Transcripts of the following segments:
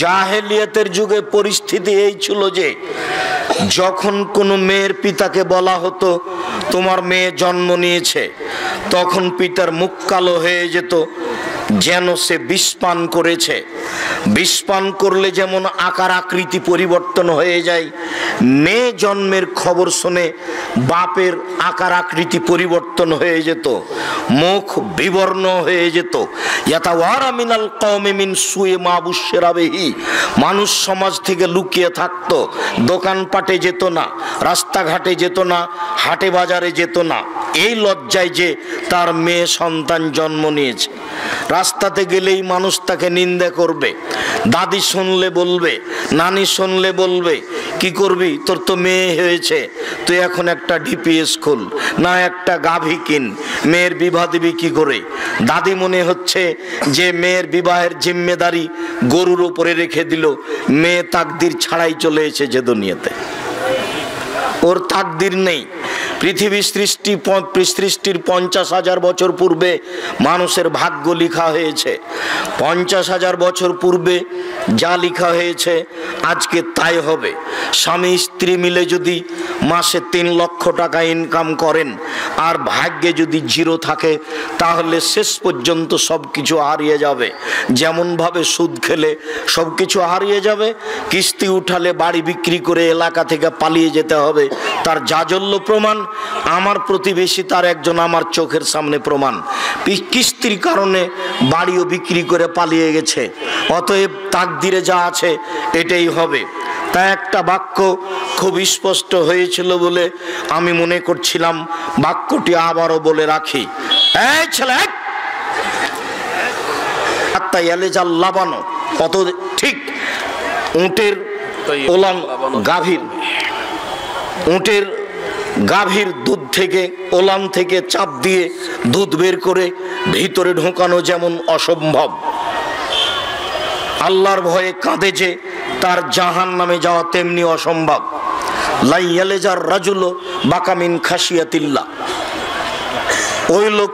জাহেলিয়াতের যুগে পরিস্থিতি এই ছিল যে যখন কোনো মেয়ের পিতাকে বলা হতো তোমার মেয়ে জন্ম নিয়েছে, তখন পিতার মুখ কালো হয়ে যেত, যেন সে বিষ পান করেছে। বিষ পান করলে যেমন আকার আকৃতি পরিবর্তন হয়ে যায়, মেয়ে জন্মের খবর শুনে বাপের আকার আকৃতি পরিবর্তন হয়ে যেত, মুখ বিবর্ণ হয়ে যেত। ইয়াতাওয়ারা মিনাল কওমি মিন সুই মা বুশশিরা বিহি, মানুষ সমাজ থেকে লুকিয়ে থাকতো, দোকানপাটে যেত না, রাস্তাঘাটে যেত না, হাটে বাজারে যেত না, এই লজ্জায় যে তার মেয়ে সন্তান জন্ম নিয়েছে। রাস্তাতে গেলেই মানুষ তাকে নিন্দা করবে, দাদি শুনলে বলবে, নানি শুনলে বলবে, কি করবি, তোর তো মেয়ে হয়েছে, তুই এখন একটা ডিপিএস খুল, না একটা গাভী কিন, মেয়ের বিবাহ দিবি কি করে। দাদি মনে হচ্ছে যে মেয়ের বিবাহের জিম্মেদারি গরুর উপরে রেখে দিল, মেয়ে তাকদির ছাড়াই চলে এসেছে দুনিয়াতে, ওর তাকদির নেই। পৃথিবী সৃষ্টির 50,000 বছর পূর্বে মানুষের ভাগ্য লেখা হয়েছে। 50,000 বছর পূর্বে যা লেখা হয়েছে আজকে তাই হবে। স্বামী স্ত্রী মিলে যদি মাসে 3 লক্ষ টাকা ইনকাম করেন আর ভাগ্যে যদি 0 থাকে, তাহলে শেষ পর্যন্ত সব কিছু হারিয়ে যাবে। যেমনভাবে সুদ খেলে সব কিছু হারিয়ে যাবে, কিস্তি উঠালে বাড়ি বিক্রি করে এলাকা থেকে পালিয়ে যেতে হবে, তার জাজল্য প্রমাণ আমার প্রতিবেশী তার একজন আমার চোখের সামনে প্রমাণ। কিস্তির কারণে বাড়িও বিক্রি করে পালিয়ে গেছে। অতএব তাকদিরে যা আছে এটাই হবে। তা একটা বাক্য খুব স্পষ্ট হয়েছিল বলে আমি মনে করছিলাম বাক্যটি আবারও বলে রাখি। এই ছেলে, লাবানো কত ঠিক, উটের ওলান গাভীর, উটের গাভীর দুধ থেকে ওলান থেকে চাপ দিয়ে দুধ বের করে ভিতরে ঢোকানো যেমন অসম্ভব, আল্লাহর ভয়ে কাঁদে যে তার জাহান্নামে যাওয়া তেমনি অসম্ভব। লা ইয়ালজার রাজুল বাকা মিন খাশিয়াতিল্লাহ, ওই লোক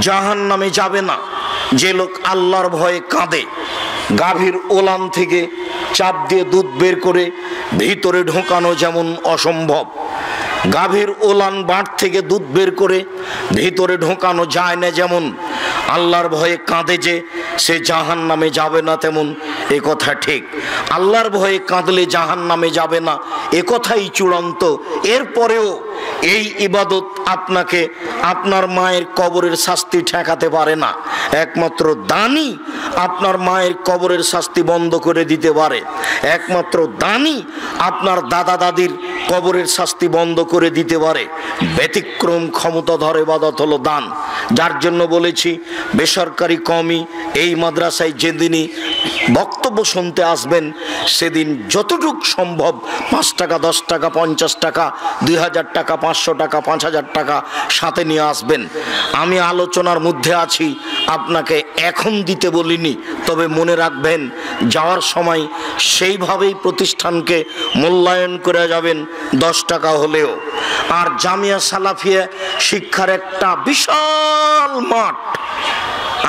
জাহান্নামে যাবে না যে লোক আল্লাহর ভয়ে কাঁদে। গাভীর ওলান থেকে চাপ দিয়ে দুধ বের করে ভিতরে ঢোকানো যেমন অসম্ভব, গাভীর ওলান বাঁট থেকে দুধ বের করে ভিতরে ঢোকানো যায় না যেমন, আল্লাহর ভয়ে কাঁদে যে সে জাহান্নামে যাবে না তেমন এ কথা ঠিক। আল্লাহর ভয়ে কাঁদলে জাহান্নামে যাবে না এ কথাই চূড়ান্ত। এরপরেও এই ইবাদত আপনাকে আপনার মায়ের কবরের শাস্তি ঠেকাতে পারে না। একমাত্র দানি আপনার মায়ের কবরের শাস্তি বন্ধ করে দিতে পারে, একমাত্র দানি আপনার দাদা দাদির কবরের শাস্তি বন্ধ করে দিতে পারে। ব্যতিক্রম ক্ষমতাধর ইবাদত হলো দান। যার জন্য বলেছি বেসরকারি কওমি এই মাদ্রাসায় যেদিনই বক্তব্য শুনতে আসবেন সেদিন যতটুক সম্ভব 5 টাকা, 10 টাকা, 50 টাকা, 2000 টাকা, 500 টাকা, 5000 টাকা সাথে নিয়ে আসবেন। আমি আলোচনার মধ্যে আছি, আপনাকে এখন দিতে বলিনি, তবে মনে রাখবেন যাওয়ার সময় সেইভাবেই প্রতিষ্ঠানকে মূল্যায়ন করে যাবেন 10 টাকা হলেও। আর জামিয়া সালাফিয়া শিক্ষার একটা বিশাল মাঠ।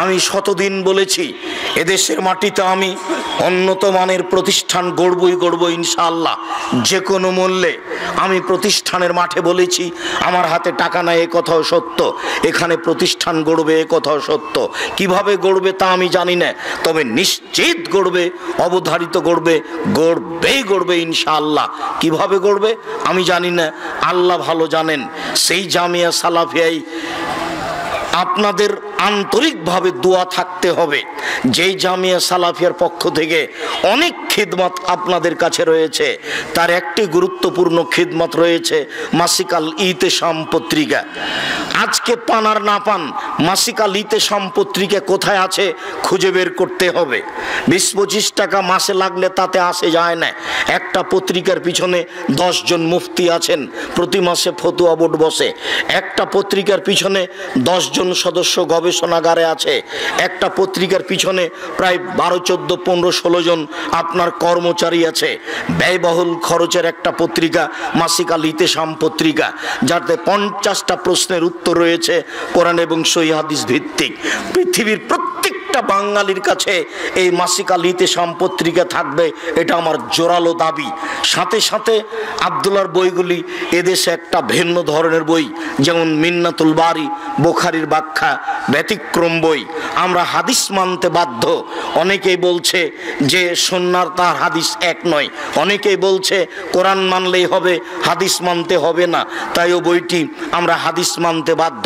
আমি শতদিন বলেছি এদেশের মাটিতে আমি উন্নত মানের প্রতিষ্ঠান গড়বই ইনশাআল্লাহ, যে কোনো মূল্যে। আমি প্রতিষ্ঠানের মাঠে বলেছি আমার হাতে টাকা নাই, এ কথাও সত্য। এখানে প্রতিষ্ঠান গড়বে এ কথাও সত্য। কিভাবে গড়বে তা আমি জানি না, তবে নিশ্চিত গড়বে, অবধারিত গড়বে, গড়বে ইনশাআল্লাহ। কিভাবে গড়বে আমি জানি না, আল্লাহ ভালো জানেন। সেই জামিয়া সালাফিয়াই আপনাদের আন্তরিকভাবে দোয়া থাকতে হবে। যেই জামিয়া সালাফিয়ার পক্ষ থেকে অনেক খিদমত আপনাদের কাছে রয়েছে, তার একটি গুরুত্বপূর্ণ খিদমত রয়েছে মাসিকাল ইতেশাম পত্রিকা। আজকে পান আর না পান, মাসিকাল ইতেশাম পত্রিকা কোথায় আছে খুঁজে বের করতে হবে। 20-25 টাকা মাসে লাগলে তাতে আসে যায় না। একটা পত্রিকার পিছনে 10 জন মুফতি আছেন, প্রতি মাসে ফতুয়া বোর্ড বসে। একটা পত্রিকার পিছনে 10 জন সদস্য গবেষণাগারে আছে। একটা পত্রিকার পিছনে প্রায় 12, 14, 15, 16 জন আপনার কর্মচারী আছে। ব্যয়বহুল খরচের একটা পত্রিকা মাসিকাল ইতেশাম পত্রিকা, যাতে 50টা প্রশ্নের উত্তর রয়েছে কোরআন এবং সহিহ হাদিস ভিত্তিক। পৃথিবীর প্রত্যেকটা প্রত্যেকটা বাঙালির কাছে এই মাসিক আল ইতিসাম পত্রিকা থাকবে, এটা আমার জোরালো দাবি। সাথে সাথে আব্দুল্লাহর বইগুলি এদেশে একটা ভিন্ন ধরনের বই, যেমন মিন্নাতুল বারি, বুখারীর ব্যাখ্যা, ব্যতিক্রম বই। আমরা হাদিস মানতে বাধ্য। অনেকেই বলছে যে সুন্নাহ তার হাদিস এক নয়, অনেকেই বলছে কোরআন মানলেই হবে, হাদিস মানতে হবে না, তাই ও বইটি আমরা হাদিস মানতে বাধ্য।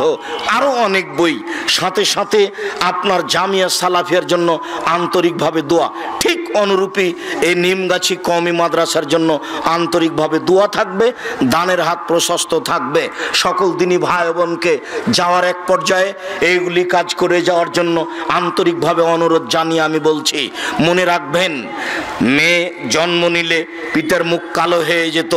আরও অনেক বই। সাথে সাথে আপনার জামিয়া সালাফিয়ার জন্য আন্তরিকভাবে দোয়া, ঠিক অনুরূপী এই নিমগাছি কওমি মাদ্রাসার জন্য আন্তরিকভাবে দোয়া থাকবে, দানের হাত প্রশস্ত থাকবে। সকল দিনী ভাই বোনকে যাওয়ার এক পর্যায়ে এইগুলি কাজ করে যাওয়ার জন্য আন্তরিকভাবে অনুরোধ জানিয়ে আমি বলছি, মনে রাখবেন, মেয়ে জন্ম নিলে পিতার মুখ কালো হয়ে যেত,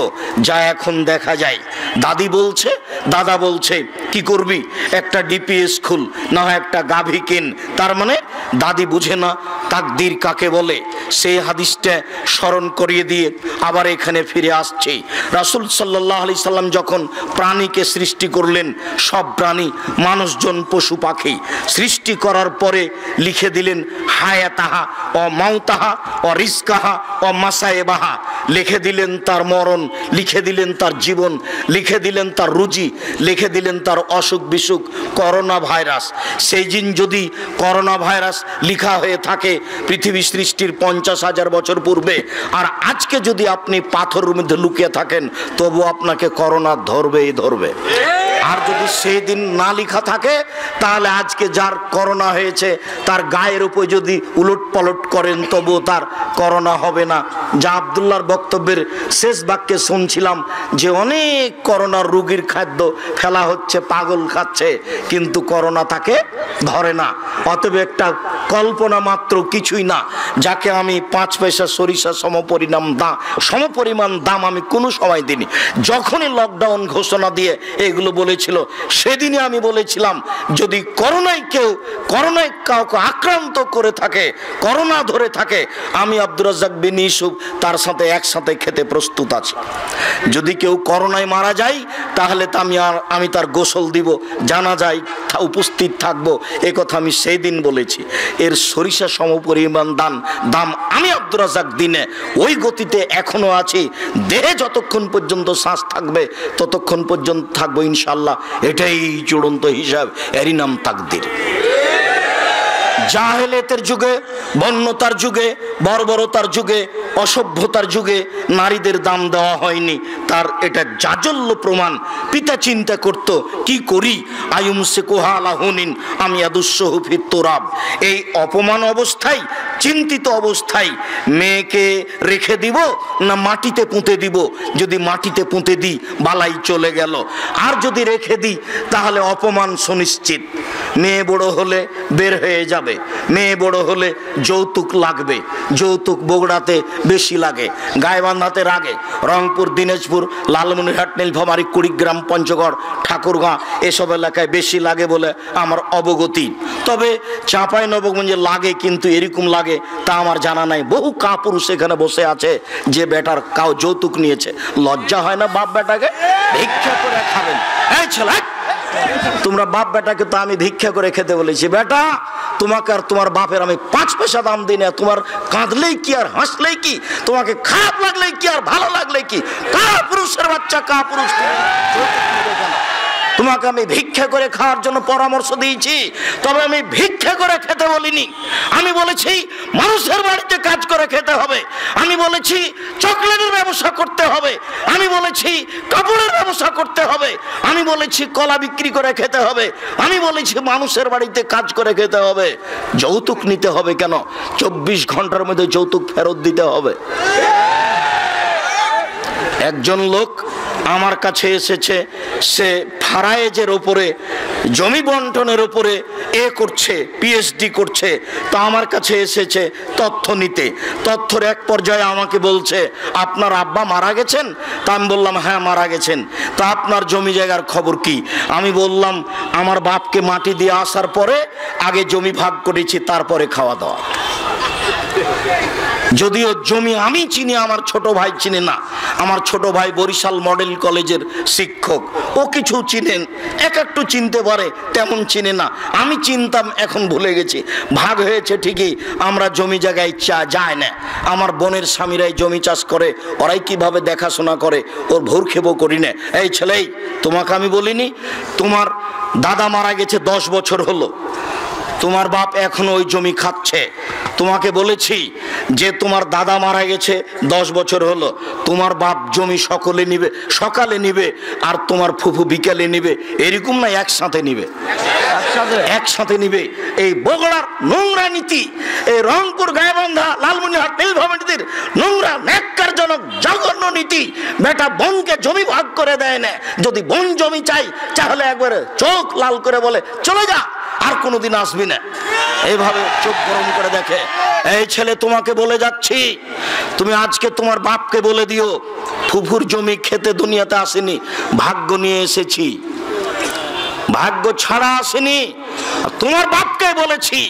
যা এখন দেখা যায়। দাদি বলছে, দাদা বলছে, কি করবি, একটা ডিপিএস খুল, না হয় একটা গাভী কিন। তার মানে দাদি বুঝে না তাকদীর কাকে বলে। সেই হাদিসটা স্মরণ করিয়ে দিয়ে আবার এখানে ফিরে আসছি। রাসূল সাল্লাল্লাহু আলাইহি সাল্লাম যখন প্রাণীকে সৃষ্টি করলেন, সব প্রাণী, মানুষজন, পশু পাখি সৃষ্টি করার পরে লিখে দিলেন হায়াতাহা ও মাউতাহা ও রিজকাহা ও মাসায়েবাহা, লিখে দিলেন তার মরণ, লিখে দিলেন তার জীবন, লিখে দিলেন তার রুজি, লিখে দিলেন তার অসুখ বিসুখ। করোনা ভাইরাস, সেই দিন যদি করোনা ভাইরাস লিখা হয়ে থাকে পৃথিবী সৃষ্টির 50,000 বছর পূর্বে, আর আজকে যদি আপনি পাথরের মধ্যে লুকিয়ে থাকেন, তবু আপনাকে করোনা ধরবেই ধরবে। আর যদি সেই দিন না লেখা থাকে, তাহলে আজকে যার করোনা হয়েছে তার গায়ের উপর যদি উলট পালট করেন, তবু তার করোনা হবে না। যা আব্দুল্লাহর বক্তব্যের শেষ বাক্যে শুনছিলাম যে অনেক করোনার রোগীর খাদ্য ফেলা হচ্ছে, পাগল খাচ্ছে, কিন্তু করোনা তাকে ধরে না। অতএব একটা কল্পনা মাত্র, কিছুই না। যাকে আমি 5 পয়সা সরিষা সমপরিমাণ দাম আমি কোনো সময় দিইনি। যখনই লকডাউন ঘোষণা দিয়ে এগুলো বলেছিল, সেদিনই আমি বলেছিলাম, যদি করোনায় কাউকে আক্রান্ত করে থাকে, করোনা ধরে থাকে, আমি আব্দুর রাজ্জাক বিন ইউসুফ তার সাথে একসাথে খেতে প্রস্তুত আছি। যদি কেউ করোনায় মারা যায়, তাহলে আমি তার গোসল দিব, জানাজায় উপস্থিত থাকবো। এ কথা আমি সেই দিন বলেছি। এর সরিষা সমপরিমাণ দাম আমি আব্দুর রাজ্জাক দিনে ওই গতিতে এখনো আছি। দেহে যতক্ষণ পর্যন্ত শ্বাস থাকবে ততক্ষণ পর্যন্ত থাকবো ইনশাল্লাহ। এটাই চূড়ান্ত হিসাব, এরই নাম তাকদীর। জাহেলিয়াতের যুগে, বন্যতার যুগে, বর্বরতার যুগে, অসভ্যতার যুগে নারীদের দাম দেওয়া হয়নি, তার এটা জাজল্য প্রমাণ। পিতা চিন্তা করত, কি করি, আয়ুমসিকুহা আলা হুনিন আম ইয়াদুসসুহু ফিত তুরাব। এই অপমান অবস্থায়, চিন্তিত অবস্থায় মেয়েকে রেখে দিব না মাটিতে পুঁতে দিব। যদি মাটিতে পুঁতে দিই, বালাই চলে গেল। আর যদি রেখে দিই, তাহলে অপমান সুনিশ্চিত। মেয়ে বড় হলে বের হয়ে যাবে, মেয়ে বড় হলে যৌতুক লাগবে। যৌতুক বগুড়াতে বেশি লাগে, গাইবান্ধাতে লাগে, রংপুর, দিনাজপুর, লালমনিরহাট, নীলফামারী, কুড়িগ্রাম, পঞ্চগড়, ঠাকুরগাঁ এসব এলাকায় বেশি লাগে বলে আমার অবগতি। তবে চাঁপাইনবাবগঞ্জে লাগে, কিন্তু এরকম লাগে তা আমার জানা নাই। বহু কাপুরুষ এখানে বসে আছে যে বেটার কাউ যৌতুক নিয়েছে। লজ্জা হয় না বাপ বেটাকে? ভিক্ষা করে খাবেন। এই ছেলে, তোমরা বাপ বেটাকে তো আমি ভিক্ষা করে খেতে বলেছি। বেটা, তোমাকে আর তোমার বাপের আমি 5 পয়সা দাম দিই না। তোমার কাঁদলেই কি আর হাসলেই কি, তোমাকে খারাপ লাগলেই কি আর ভালো লাগলেই কি, কাপুরুষের বাচ্চা, কাপুরুষ। তোমাকে আমি ভিক্ষা করে খাওয়ার জন্য পরামর্শ দিয়েছি, তবে আমি ভিক্ষা করে খেতে বলিনি। আমি বলেছি মানুষের বাড়িতে কাজ করে খেতে হবে। আমি বলেছি চকলেটের ব্যবসা করতে হবে। আমি বলেছি কাপড়ের ব্যবসা করতে হবে। আমি বলেছি কলা বিক্রি করে খেতে হবে। আমি বলেছি মানুষের বাড়িতে কাজ করে খেতে হবে। যৌতুক নিতে হবে কেন? 24 ঘন্টার মধ্যে যৌতুক ফেরত দিতে হবে। একজন লোক আমার কাছে এসেছে, সে ফারায়েজের ওপরে, জমি বন্টনের ওপরে করছে, পিএইচডি করছে। তো আমার কাছে এসেছে তথ্য নিতে। তথ্যর এক পর্যায়ে আমাকে বলছে, আপনার আব্বা মারা গেছেন? তা আমি বললাম, হ্যাঁ মারা গেছেন। তা আপনার জমি জায়গার খবর কি? আমি বললাম, আমার বাপকে মাটি দিয়ে আসার পরে আগে জমি ভাগ করেছি, তারপরে খাওয়া দাওয়া। যদিও জমি আমি চিনি, আমার ছোট ভাই চিনে না। আমার ছোট ভাই বরিশাল মডেল কলেজের শিক্ষক, ও কিছু চিনেন, এক একটু চিনতে পারে, তেমন চিনে না। আমি চিনতাম, এখন ভুলে গেছি। ভাগ হয়েছে ঠিকই, আমরা জমি জায়গায় যায় না। আমার বোনের স্বামীরাই জমি চাষ করে, ওরাই কিভাবে দেখাশোনা করে, ওর ভোরক্ষেপও করি না। এই ছেলেই, তোমাকে আমি বলিনি তোমার দাদা মারা গেছে 10 বছর হলো, তোমার বাপ এখন ওই জমি খাচ্ছে? তোমাকে বলেছি যে তোমার দাদা মারা গেছে 10 বছর হলো, তোমার বাপ জমি সকলে নিবে, সকালে নিবে, আর তোমার ফুফু বিকালে নিবে, এরকম না, একসাথে নিবে, একসাথে নিবে। এই বগুড়ার নোংরা নীতি, এই রংপুর গায়েবান্ধা লালমনিরহাট নীলফামারীর নোংরা ন্যাক্কারজনক জঘন্য নীতি। বেটা বোনকে জমি ভাগ করে দেয় না, যদি বোন জমি চাই তাহলে একবারে চোখ লাল করে বলে চলে যা, আর কোনোদিন আসবি না, এইভাবে চোখ গরম করে দেখে। এই ছেলে, তোমাকে বলে যাচ্ছি, তুমি আজকে তোমার বাপকে বলে দিও, ফুফুর জমি খেতে দুনিয়াতে আসেনি, ভাগ্য নিয়ে এসেছি, ভাগ্য ছাড়া আসেনি। তোমার বাপকে বলেছি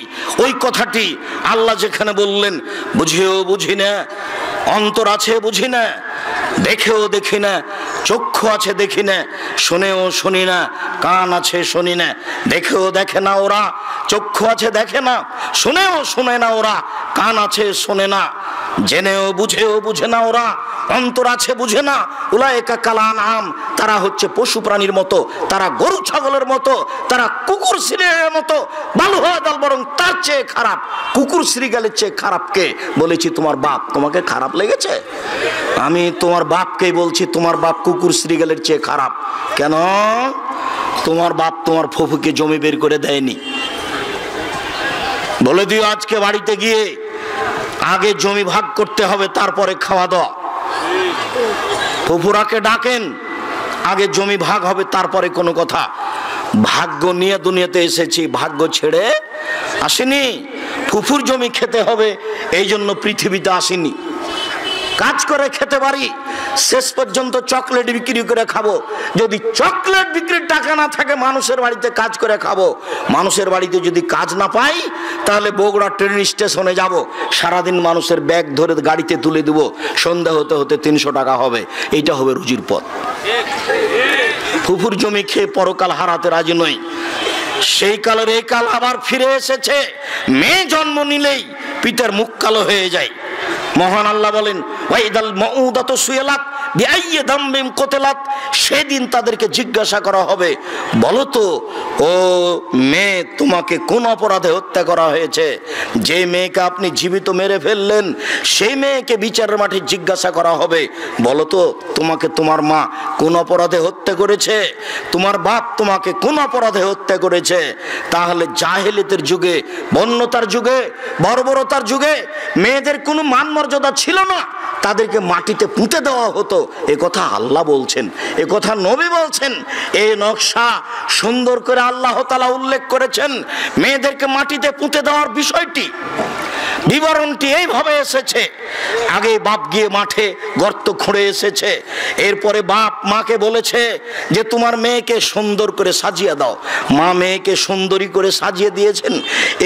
ওই কথাটি। আল্লাহ যেখানে বললেন, বুঝেও বুঝি না, অন্তর আছে বুঝি না, দেখেও দেখি না, চক্ষু আছে দেখি না, শুনেও শুনি না, কান আছে শুনি না, দেখেও দেখে না ওরা, চক্ষু আছে দেখে না, শুনেও শুনে না ওরা, কান আছে শোনে না, জেনেও বুঝেও বুঝে না ওরা, অন্তর আছে বুঝে না। উলায়েকা কালান আম, তারা হচ্ছে পশু প্রাণীর মতো, তারা গরু ছাগলের মতো, তারা কুকুর শ্রীগালের মতো, ভালো হওয়া দল বরং তার চেয়ে খারাপ। কুকুর শ্রীগালের চেয়ে খারাপ কে? বলেছি তোমার বাপ। তোমাকে খারাপ লেগেছে? আমি তোমার বাপকেই বলছি, তোমার বাপ কুকুর শ্রীগালের চেয়ে খারাপ। কেন? তোমার বাপ তোমার ফুফুকে জমি বের করে দেয়নি। বলে দিও আজকে বাড়িতে গিয়ে, আগে জমি ভাগ করতে হবে, তারপরে খাওয়া দাওয়া। ফুফুরাকে ডাকেন, আগে জমি ভাগ হবে, তারপরে কোনো কথা। ভাগ্য নিয়ে দুনিয়াতে এসেছি, ভাগ্য ছেড়ে আসেনি। ফুফুর জমি খেতে হবে এই জন্য পৃথিবীতে আসেনি। কাজ করে খেতে পারি, শেষ পর্যন্ত চকলেট বিক্রি করে খাবো। যদি চকলেট বিক্রির টাকা না থাকে, মানুষের বাড়িতে কাজ করে খাবো। মানুষের বাড়িতে যদি কাজ না পাই, তাহলে বগুড়া ট্রেন স্টেশনে যাব, সারাদিন মানুষের ব্যাগ ধরে গাড়িতে তুলে দেবো, সন্ধ্যা হতে হতে 300 টাকা হবে। এইটা হবে রুজির পথ। ফুফুর জমি খেয়ে পরকাল হারাতে রাজি নই। সেই কালের এই কাল আবার ফিরে এসেছে। মেয়ে জন্ম নিলেই পিতার মুখ কালো হয়ে যায়। মহান আল্লাহ বলেন, ওয়াইদাল মাউদাতু সুইলাত বিআইয়ি দামবিন কুতিলাত, সেদিন তাদেরকে জিজ্ঞাসা করা হবে, বলো তো ও মেয়ে, তোমাকে কোন অপরাধে হত্যা করা হয়েছে? যে মেয়েকে আপনি জীবিত মেরে ফেললেন, সেই মেয়েকে বিচারের মাঠে জিজ্ঞাসা করা হবে, বলো তো তোমাকে তোমার মা কোন অপরাধে হত্যা করেছে? তোমার বাপ তোমাকে কোন অপরাধে হত্যা করেছে? তাহলে জাহেলিয়াতের যুগে, বন্যতার যুগে, বর্বরতার যুগে মেয়েদের কোনো মান মর্যাদা ছিল না, তাদেরকে মাটিতে পুঁতে দেওয়া হতো। এ কথা আল্লাহ বলছেন, এ কথা নবী বলছেন। এই নকশা সুন্দর করে আল্লাহ তাআলা উল্লেখ করেছেন। মেয়েদেরকে মাটিতে পুঁতে দেওয়ার বিষয়টি, বিবরণটি এইভাবে এসেছে। আগে বাপ গিয়ে মাঠে গর্ত খুঁড়ে এসেছে, এরপরে বাপ মাকে বলেছে যে তোমার মেয়েকে সুন্দর করে সাজিয়ে দাও। মা মেয়েকে সুন্দরী করে সাজিয়ে দিয়েছেন।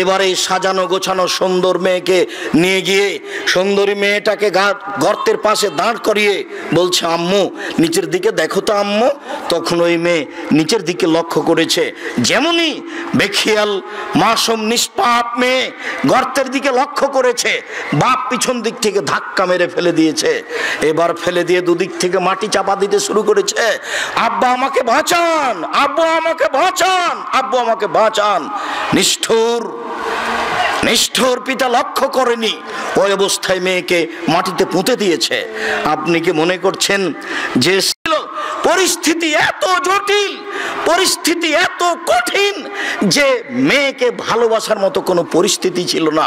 এবারে সাজানো গোছানো সুন্দর মেয়েকে নিয়ে গিয়ে সুন্দরী মেয়েটাকে গর্তের পাশে দাঁড় করিয়ে বলছে, আম্মু নিচের দিকে দেখো তো আম্মু। তখন ওই মেয়ে নিচের দিকে লক্ষ্য করেছে, যেমনই বেখিয়াল মাসুম নিষ্পাপ মেয়ে গর্তের দিকে লক্ষ্য করেছে, বাপ পিছন দিক থেকে ধাক্কা মেরে ফেলে দিয়েছে। এবার ফেলে দিয়ে দুদিক থেকে মাটি চাপা দিতে শুরু করেছে, আব্বা আমাকে বাঁচান, আব্বু আমাকে বাঁচান, আব্বু আমাকে বাঁচান। নিষ্ঠুর নিষ্ঠুর পিতা লক্ষ্য করেনি, ওই অবস্থায় মেয়েকে মাটিতে পুঁতে দিয়েছে। আপনি কি মনে করছেন যে পরিস্থিতি এত জটিল, পরিস্থিতি এত কঠিন যে মেয়েকে ভালোবাসার মতো কোনো পরিস্থিতি ছিল না?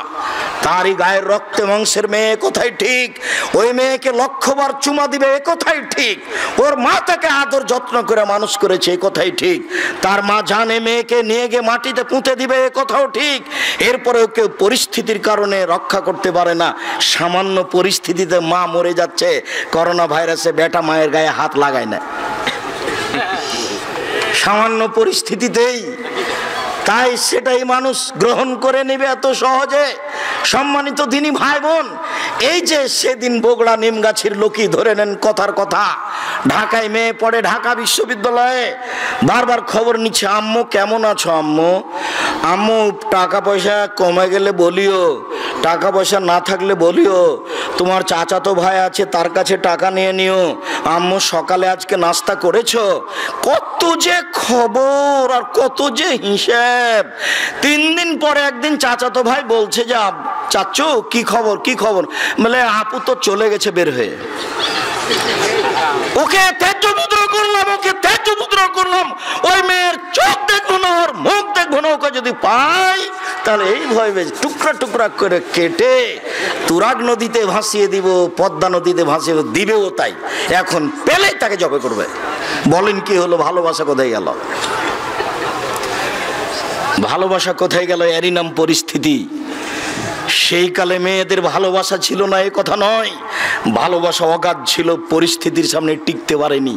তারই গায়ের রক্তে মাংসের মেয়ে, কোথায় ঠিক? ওই মেয়েকে লক্ষবার চুমা দিবে, এ কোথায় ঠিক? ওর মা তাকে আদর যত্ন করে মানুষ করেছে, এ কোথায় ঠিক? তার মা জানে মেয়েকে নিয়ে গিয়ে মাটিতে পুঁতে দিবে, এ কথাও ঠিক। এরপরেও কেউ পরিস্থিতির কারণে রক্ষা করতে পারে না। সামান্য পরিস্থিতিতে মা মরে যাচ্ছে, করোনা ভাইরাসে বেটা মায়ের গায়ে হাত লাগায় না, সামান্য পরিস্থিতিতেই। তাই সেটাই মানুষ গ্রহণ করে নেবে এত সহজে। সম্মানিত দিনী ভাই বোন, এই যে সেদিন বগুড়া নিমগাছির লোকই ধরে নেন, কথার কথা, ঢাকায় মেয়ে পড়ে, ঢাকা বিশ্ববিদ্যালয়ে, বারবার খবর নিচ্ছে, আম্মু কেমন আছো আম্মু, আম্মু টাকা পয়সা কমে গেলে বলিও, টাকা পয়সা না থাকলে বলিও, তোমার চাচাতো ভাই আছে তার কাছে টাকা নিয়ে নিও, আম্মু সকালে আজকে নাস্তা করেছো। কত যে খবর আর কত যে হিসেব। 3 দিন পরে একদিন চাচাতো ভাই বলছে যে চাচু কি খবর, কি খবর? বলে আপু তো চলে গেছে বের হয়ে, ওকে ত্যায্যপুত্র করলাম, ওকে ত্যায্যপুত্র করলাম, ওই মেয়ের চোখ দেখবো না, ওর মুখ দেখবো না, ওকে যদি পাই তাহলে এই ভয় টুকরা টুকরা করে কেটে তুরাগ নদীতে ভাসিয়ে দিব, পদ্মা নদীতে ভাসিয়ে দিবেও তাই। এখন পেলে তাকে জবে করবে। বলেন কি হলো? ভালোবাসা কোথায় গেল? ভালোবাসা কোথায় গেল? এরই নাম পরিস্থিতি। সেই কালে মেয়েদের ভালোবাসা ছিল না এ কথা নয়, ভালোবাসা অগাধ ছিল, পরিস্থিতির সামনে টিকতে পারেনি,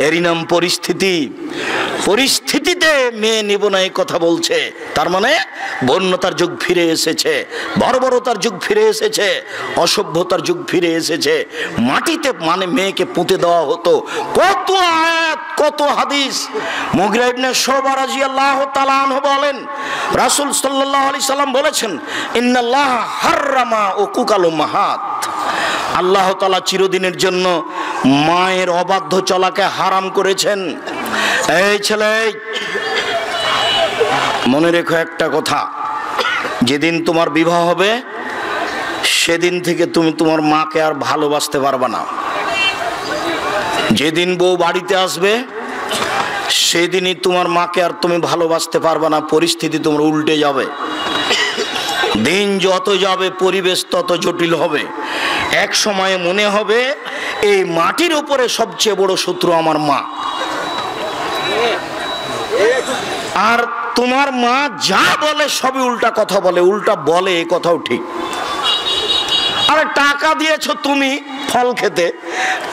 এরই নাম পরিস্থিতি। পরিস্থিতিতে মেয়ে নিব না এ কথা বলছে, তার মানে বন্যতার যুগ ফিরে এসেছে, বর্বরতার যুগ ফিরে এসেছে, অসভ্যতার যুগ ফিরে এসেছে। মাটিতে মানে মেয়েকে পুঁতে দেওয়া হতো। কত আয়াত, কত হাদিস। মুগিরা ইবনে শুবা রাদিয়াল্লাহু তাআলা আনহু বলেন, রাসূল সাল্লাল্লাহু আলাইহি সাল্লাম বলেছেন, ইন্নাল্লাহ হাররামা উকুকাল উম্মাহাত, আল্লাহ তাআলা চিরদিনের জন্য মায়ের অবাধ্য চলাকে হারাম করেছেন। এই ছেলে, মনে রেখো একটা কথা, যেদিন তোমার বিবাহ হবে সেদিন থেকে তুমি তোমার মাকে আর ভালোবাসতে পারবে না। যেদিন বউ বাড়িতে আসবে সেদিনই তোমার মাকে আর তুমি ভালোবাসতে পারবে না। পরিস্থিতি তোমার উল্টে যাবে। দিন যত যাবে পরিবেশ তত জটিল হবে। এক সময়ে মনে হবে এই মাটির উপরে সবচেয়ে বড় শত্রু আমার মা। আর তোমার মা যা বলে সবই উল্টা কথা বলে, উল্টা বলে, এ কথাও ঠিক। আরে টাকা দিয়েছো তুমি ফল খেতে,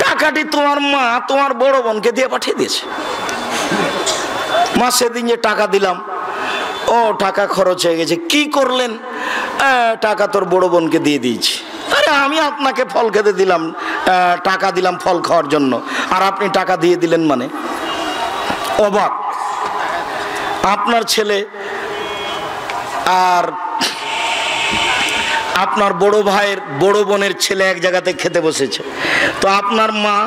টাকাটি তোমার মা তোমার বড় বোনকে দিয়ে পাঠিয়ে দিয়েছে। মা সেদিন যে টাকা দিলাম, ও টাকা খরচ হয়ে গেছে, কি করলেন? টাকা তোর বড় বোনকে দিয়ে দিয়েছি। আরে আমি আপনাকে ফল খেতে দিলাম, টাকা দিলাম ফল খাওয়ার জন্য, আর আপনি টাকা দিয়ে দিলেন মানে? অবাক। আপনার ছেলে আর আপনার বড় ভাইয়ের বড় বোনের ছেলে এক জায়গাতে খেতে বসেছে, তো আপনার মা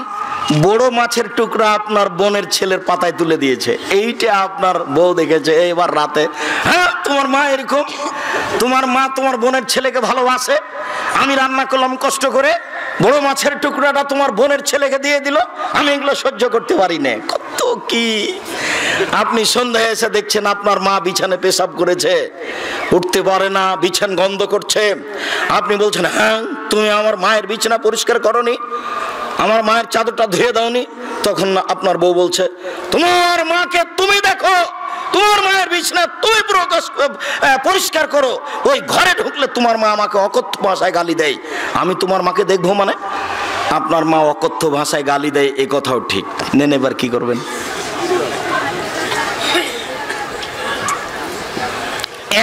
বড় মাছের টুকরা আপনার বোনের ছেলের পাতায় তুলে দিয়েছে। এইটা আপনার বউ দেখেছে এবার রাতে, হ্যাঁ তোমার মা এরকম, তোমার মা তোমার বোনের ছেলেকে ভালোবাসে, আমি রান্না করলাম কষ্ট করে, বড় মাছের টুকরাটা তোমার বোনের ছেলেকে দিয়ে দিল, আমি এগুলো সহ্য করতে পারি না। কত কি! আপনি সন্ধ্যায় এসে দেখছেন আপনার মা বিছানে পেশাব করেছে, উঠতে পারে না, বিছান গন্ধ করছে। আপনি বলছেন, হ্যাঁ তুমি আমার মায়ের বিছানা পরিষ্কার করনি, আমার মায়ের চাদরটা ধুয়ে দাওনি। তখন আপনার বউ বলছে, তোমার মাকে তুমি দেখো, তোমার মায়ের বিছানা তুমি পরিষ্কার করো, ওই ঘরে ঢুকলে তোমার মা আমাকে অকথ্য ভাষায় গালি দেয়, আমি তোমার মাকে দেখবো মানে? আপনার মা অকথ্য ভাষায় গালি দেয়, এই কথাও ঠিক। নেন এবার কি করবেন?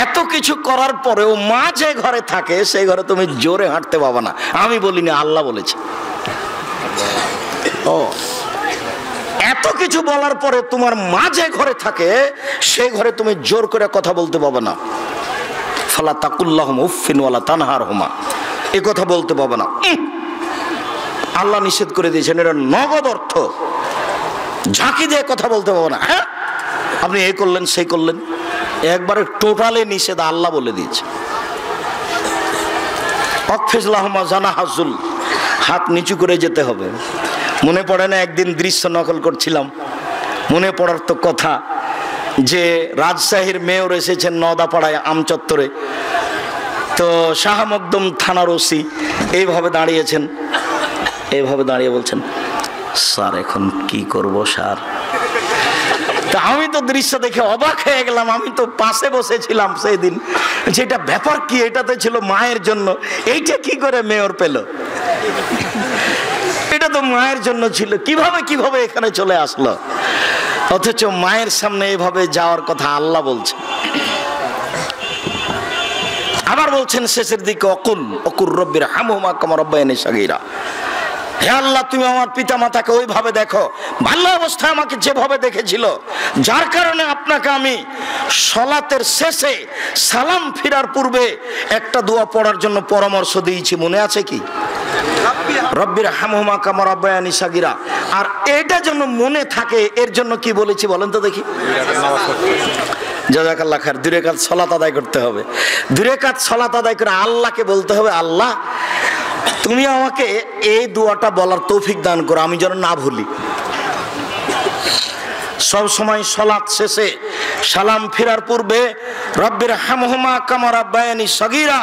এত কিছু করার পরেও মা যে ঘরে থাকে সেই ঘরে তুমি জোরে হাঁটতে পাবা না। আমি বলিনি, আল্লাহ বলেছে। ও, এত কিছু বলার পরে তোমার মা যে ঘরে থাকে সেই ঘরে তুমি জোর করে কথা বলতে পাবে না। ফালা তাকুল্লাহুম উফফিন ওয়ালা তানহারহুমা, এই কথা বলতে পাবে না। আল্লাহ নিষেধ করে দিয়েছেন, এটা নগদ অর্থ। ঝাঁকি দিয়ে কথা বলতে পাবে না। হ্যাঁ আপনি এই করলেন সেই করলেন, একবারে টোটালে নিষেধ, আল্লাহ বলে দিয়েছে। অকফিজলাহুমা জানাহাজুল, হাত নিচু করে যেতে হবে। মনে পড়ে না একদিন দৃশ্য নকল করছিলাম, মনে পড়ার তো কথা যে রাজশাহীর মেয়র এসেছেন নওদাপাড়ায় আমচত্বরে, তো শাহ মকদুম থানার ওসি এইভাবে দাঁড়িয়েছেন, এইভাবে দাঁড়িয়ে বলছেন, স্যার এখন কি করব স্যার? তা আমি তো দৃশ্য দেখে অবাক হয়ে গেলাম। আমি তো পাশে বসেছিলাম সেই দিন, যেটা ব্যাপার কি, এটাতে ছিল মায়ের জন্য, এইটা কি করে মেয়র পেল? এটা তো মায়ের জন্য ছিল, কিভাবে এখানে চলে আসলো? অথচ মায়ের সামনে এভাবে যাওয়ার কথা আল্লাহ বলছে। আবার বলছেন শেষের দিকে অকুল রব্বির হামহুমা কামা রাব্বায়ানি সাগীরা, হে আল্লাহ তুমি আমার পিতা মাতাকে ওইভাবে দেখো ভালো অবস্থায় আমাকে যেভাবে দেখেছিল, যার কারণে আপনাকে আমি সালাতের শেষে সালাম ফিরার পূর্বে একটা দোয়া পড়ার জন্য পরামর্শ দিয়েছি, মনে আছে কি? রব্বির হামহুমা কামা রাব্বায়ানি সাগীরা। আর এটা যেন মনে থাকে এর জন্য কি বলেছি বলেন তো দেখি? জাযাকাল্লাহ খায়ের। 2 রাকাত সালাত আদায় করতে হবে। 2 রাকাত সালাত আদায় করে আল্লাহকে বলতে হবে, আল্লাহ তুমি আমাকে এই দোয়াটা বলার তৌফিক দান করো, আমি যেন না ভুলি। সব সময় সালাত শেষে সালাম ফেরার পূর্বে রব্বির হামহুমা কামা রাব্বায়ানি সাগীরা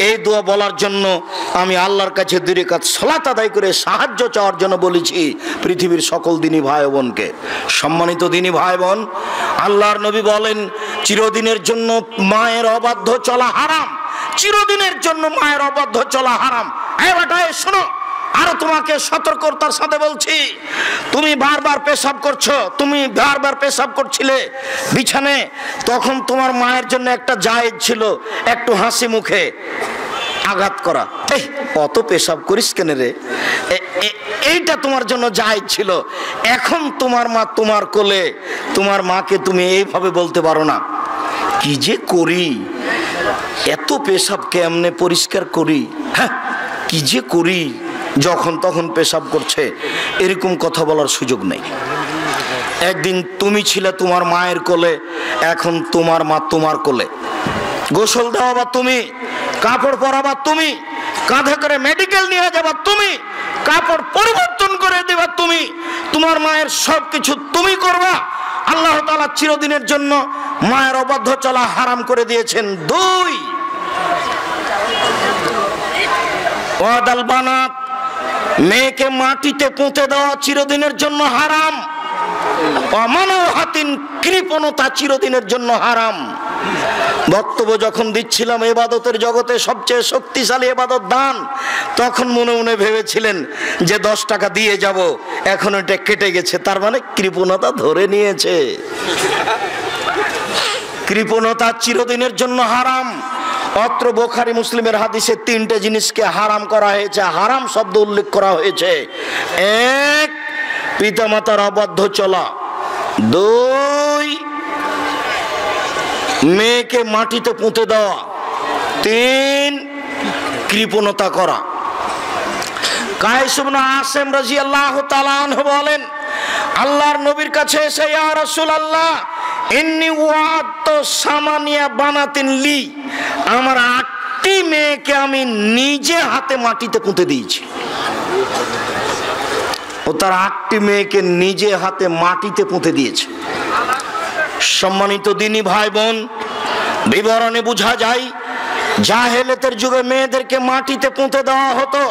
এই দোয়া বলার জন্য আমি আল্লাহর কাছে 2 রাকাত সালাত আদায় করে সাহায্য চাওয়ার জন্য বলেছি পৃথিবীর সকল দিনী ভাই বোনকে। সম্মানিত দিনী ভাই বোন, আল্লাহর নবী বলেন চিরদিনের জন্য মায়ের অবাধ্য চলা হারাম, চিরদিনের জন্য মায়ের অবাধ্য চলা হারাম। এই বেটা শোনো, আরো তোমাকে সতর্কতার সাথে বলছি, তুমি বারবার পেশাব করছো, তুমি বারবার পেশাব করছিলে বিছানে, তখন তোমার মায়ের জন্য একটা জায়েজ ছিল একটু হাসি মুখে আঘাত করা, এই অত পেশাব করিস কেন রে, এইটা তোমার জন্য জায়েজ ছিল। এখন তোমার মা তোমার কোলে, তোমার মাকে তুমি এইভাবে বলতে পারো না, কি যে করি, এত পেশাব কেমনে পরিষ্কার করি, হ্যাঁ কি যে করি, যখন তখন পেশাব করছে, এরকম কথা বলার সুযোগ নেই। একদিন তুমি ছিলে তোমার মায়ের কোলে, এখন তোমার মা তোমার কোলে, গোসল দেওয়াবা তুমি, কাপড় পরাবা তুমি, কাঁধে করে মেডিকেল নিয়ে যাবা তুমি, কাপড় পরিবর্তন করে দেবা তুমি, তোমার মায়ের সব কিছু তুমি করবা। আল্লাহ তাআলা চিরদিনের জন্য মায়ের অবাধ্য চলা হারাম করে দিয়েছেন। 2 ওয়াদাল বানাত, মেয়েকে মাটিতে পুঁতে দেওয়া চিরদিনের জন্য হারাম। অমানহাতিন, কৃপণতা চিরদিনের জন্য হারাম। বক্তব্য যখন দিচ্ছিলাম ইবাদতের জগতে সবচেয়ে শক্তিশালী ইবাদত দান, তখন মনে মনে ভেবেছিলেন যে 10 টাকা দিয়ে যাব, এখন এটা কেটে গেছে, তার মানে কৃপণতা ধরে নিয়েছে। কৃপণতা চিরদিনের জন্য হারাম। অত্র বুখারী মুসলিমের হাদিসে 3টে জিনিসকে হারাম করা হয়েছে, হারাম শব্দ উল্লেখ করা হয়েছে। 1 পিতামাতার অবাধ্য চলা, 2 মেয়েকে মাটিতে পুঁতে দেওয়া, 3 কৃপণতা করা। কায়েস ইবনে আসিম রাদিয়াল্লাহু তাআলা আনহু বলেন, আল্লাহর নবীর কাছে এসে ইয়া রাসূলুল্লাহ ইন্নী ওয়াত সামানিয়া বানাতিন লি, আমার 8টি মেয়েকে আমি নিজে হাতে মাটিতে পুঁতে দিয়েছি। ও তার 8টি মেয়েকে নিজে হাতে মাটিতে পুঁতে দিয়েছে। সম্মানিত দিনী ভাই বোন, বিবরণে বোঝা যায় জাহেলিয়াতের যুগে মেয়েদেরকে মাটিতে পুঁতে দেওয়া হতো।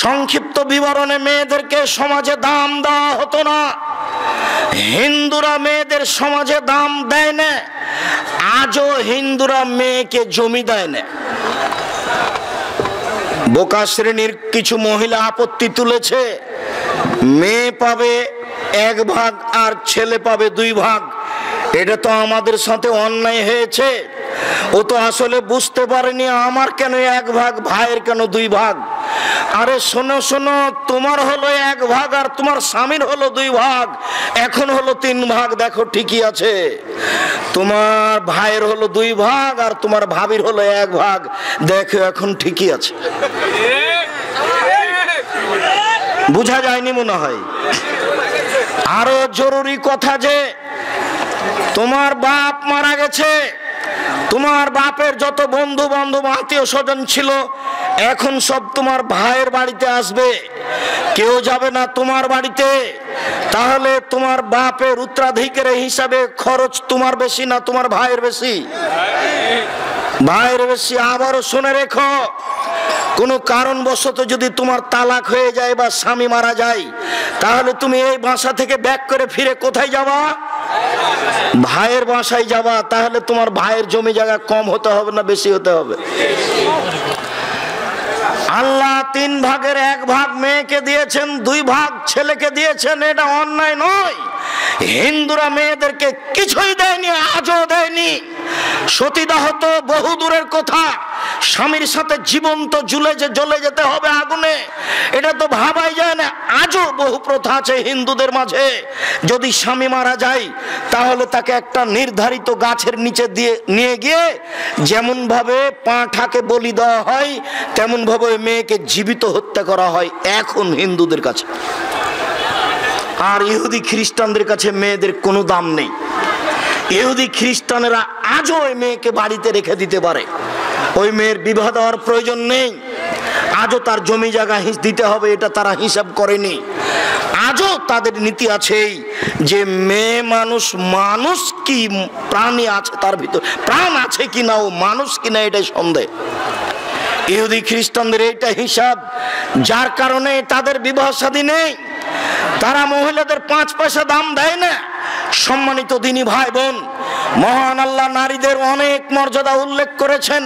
সংক্ষিপ্ত বিবরণে মেয়েদেরকে সমাজে দাম দেওয়া হতো না। হিন্দুরা মেয়েদের সমাজে দাম দেয় না, আজও হিন্দুরা মেয়েকে জমি দেয় না। বোকা শ্রেণীর কিছু মহিলা আপত্তি তুলেছে, মেয়ে পাবে 1 ভাগ আর ছেলে পাবে 2 ভাগ। এটা তো আমাদের সাথে অন্যায় হয়েছে। ও তো আসলে বুঝতে পারেনি আমার কেন 1 ভাগ, ভাইয়ের কেন 2 ভাগ। আরে শোনো শোনো, তোমার হলো 1 ভাগ আর তোমার স্বামীর হলো 2 ভাগ, এখন হলো 3 ভাগ। দেখো ঠিকই আছে, তোমার ভাইয়ের হলো 2 ভাগ আর তোমার ভাবির হলো 1 ভাগ, দেখো এখন ঠিকই আছে। বুঝা যায়নি মনে হয়। আরো জরুরি কথা যে তোমার বাপ মারা গেছে, তোমার বাপের যত বন্ধু বান্ধব আত্মীয় স্বজন ছিল এখন সব তোমার ভাইয়ের বাড়িতে আসবে, কেউ যাবে না তোমার বাড়িতে। তাহলে তোমার বাপের উত্তরাধিকারের হিসাবে খরচ তোমার বেশি না তোমার ভাইয়ের বেশি? ভাইয়ের বেশি। আবারও শুনে রেখো, কোনো কারণবশত যদি তোমার তালাক হয়ে যায় বা স্বামী মারা যায়, তাহলে তুমি এই বাসা থেকে ব্যাক করে ফিরে কোথায় যাবা? ভাইয়ের বাসায় যাবা। তাহলে তোমার ভাইয়ের জমি জায়গা কম হতে হবে না বেশি হতে হবে? আল্লাহ 3 ভাগের 1 ভাগ মেয়েকে দিয়েছেন, 2 ভাগ ছেলেকে দিয়েছেন, এটা অন্যায় নয়। হিন্দুরা মেয়েদেরকে কিছুই দেয়নি, আজও দেয়নি। সতীদাহ তো বহু দূরের কথা, স্বামীর সাথে জীবন্ত জ্বলে যেতে হবে আগুনে, এটা তো ভাবাই যায় না। আজও বহু প্রথা আছে হিন্দুদের মাঝে, যদি স্বামী মারা যায় তাহলে তাকে একটা নির্ধারিত গাছের নিচে দিয়ে নিয়ে গিয়ে যেমন ভাবে পাঁঠাকে বলি দেওয়া হয় তেমন ভাবে মেয়েকে জীবিত হত্যা করা হয় এখন হিন্দুদের কাছে। আর ইহুদি খ্রিস্টানদের কাছে মেয়েদের কোনো দাম নেই। ইহুদি খ্রিস্টানেরা আজও ওই মেয়েকে বাড়িতে রেখে দিতে পারে, ওই মেয়ের বিবাহ দেওয়ার প্রয়োজন নেই। আজও তার জমি জায়গা দিতে হবে এটা তারা হিসাব করেনি। আজও তাদের নীতি আছে যে মেয়ে মানুষ কি প্রাণী আছে, তার ভিতর প্রাণ আছে কিনা, ও মানুষ কিনা এটাই সন্দেহ। ইহুদি খ্রিস্টানদের এইটা হিসাব, যার কারণে তাদের বিবাহ শাদী নেই। তারা মহিলাদের 5 পয়সা দাম দেয় না। সম্মানিত দিনী ভাই বোন, মহান আল্লাহ নারীদের অনেক মর্যাদা উল্লেখ করেছেন।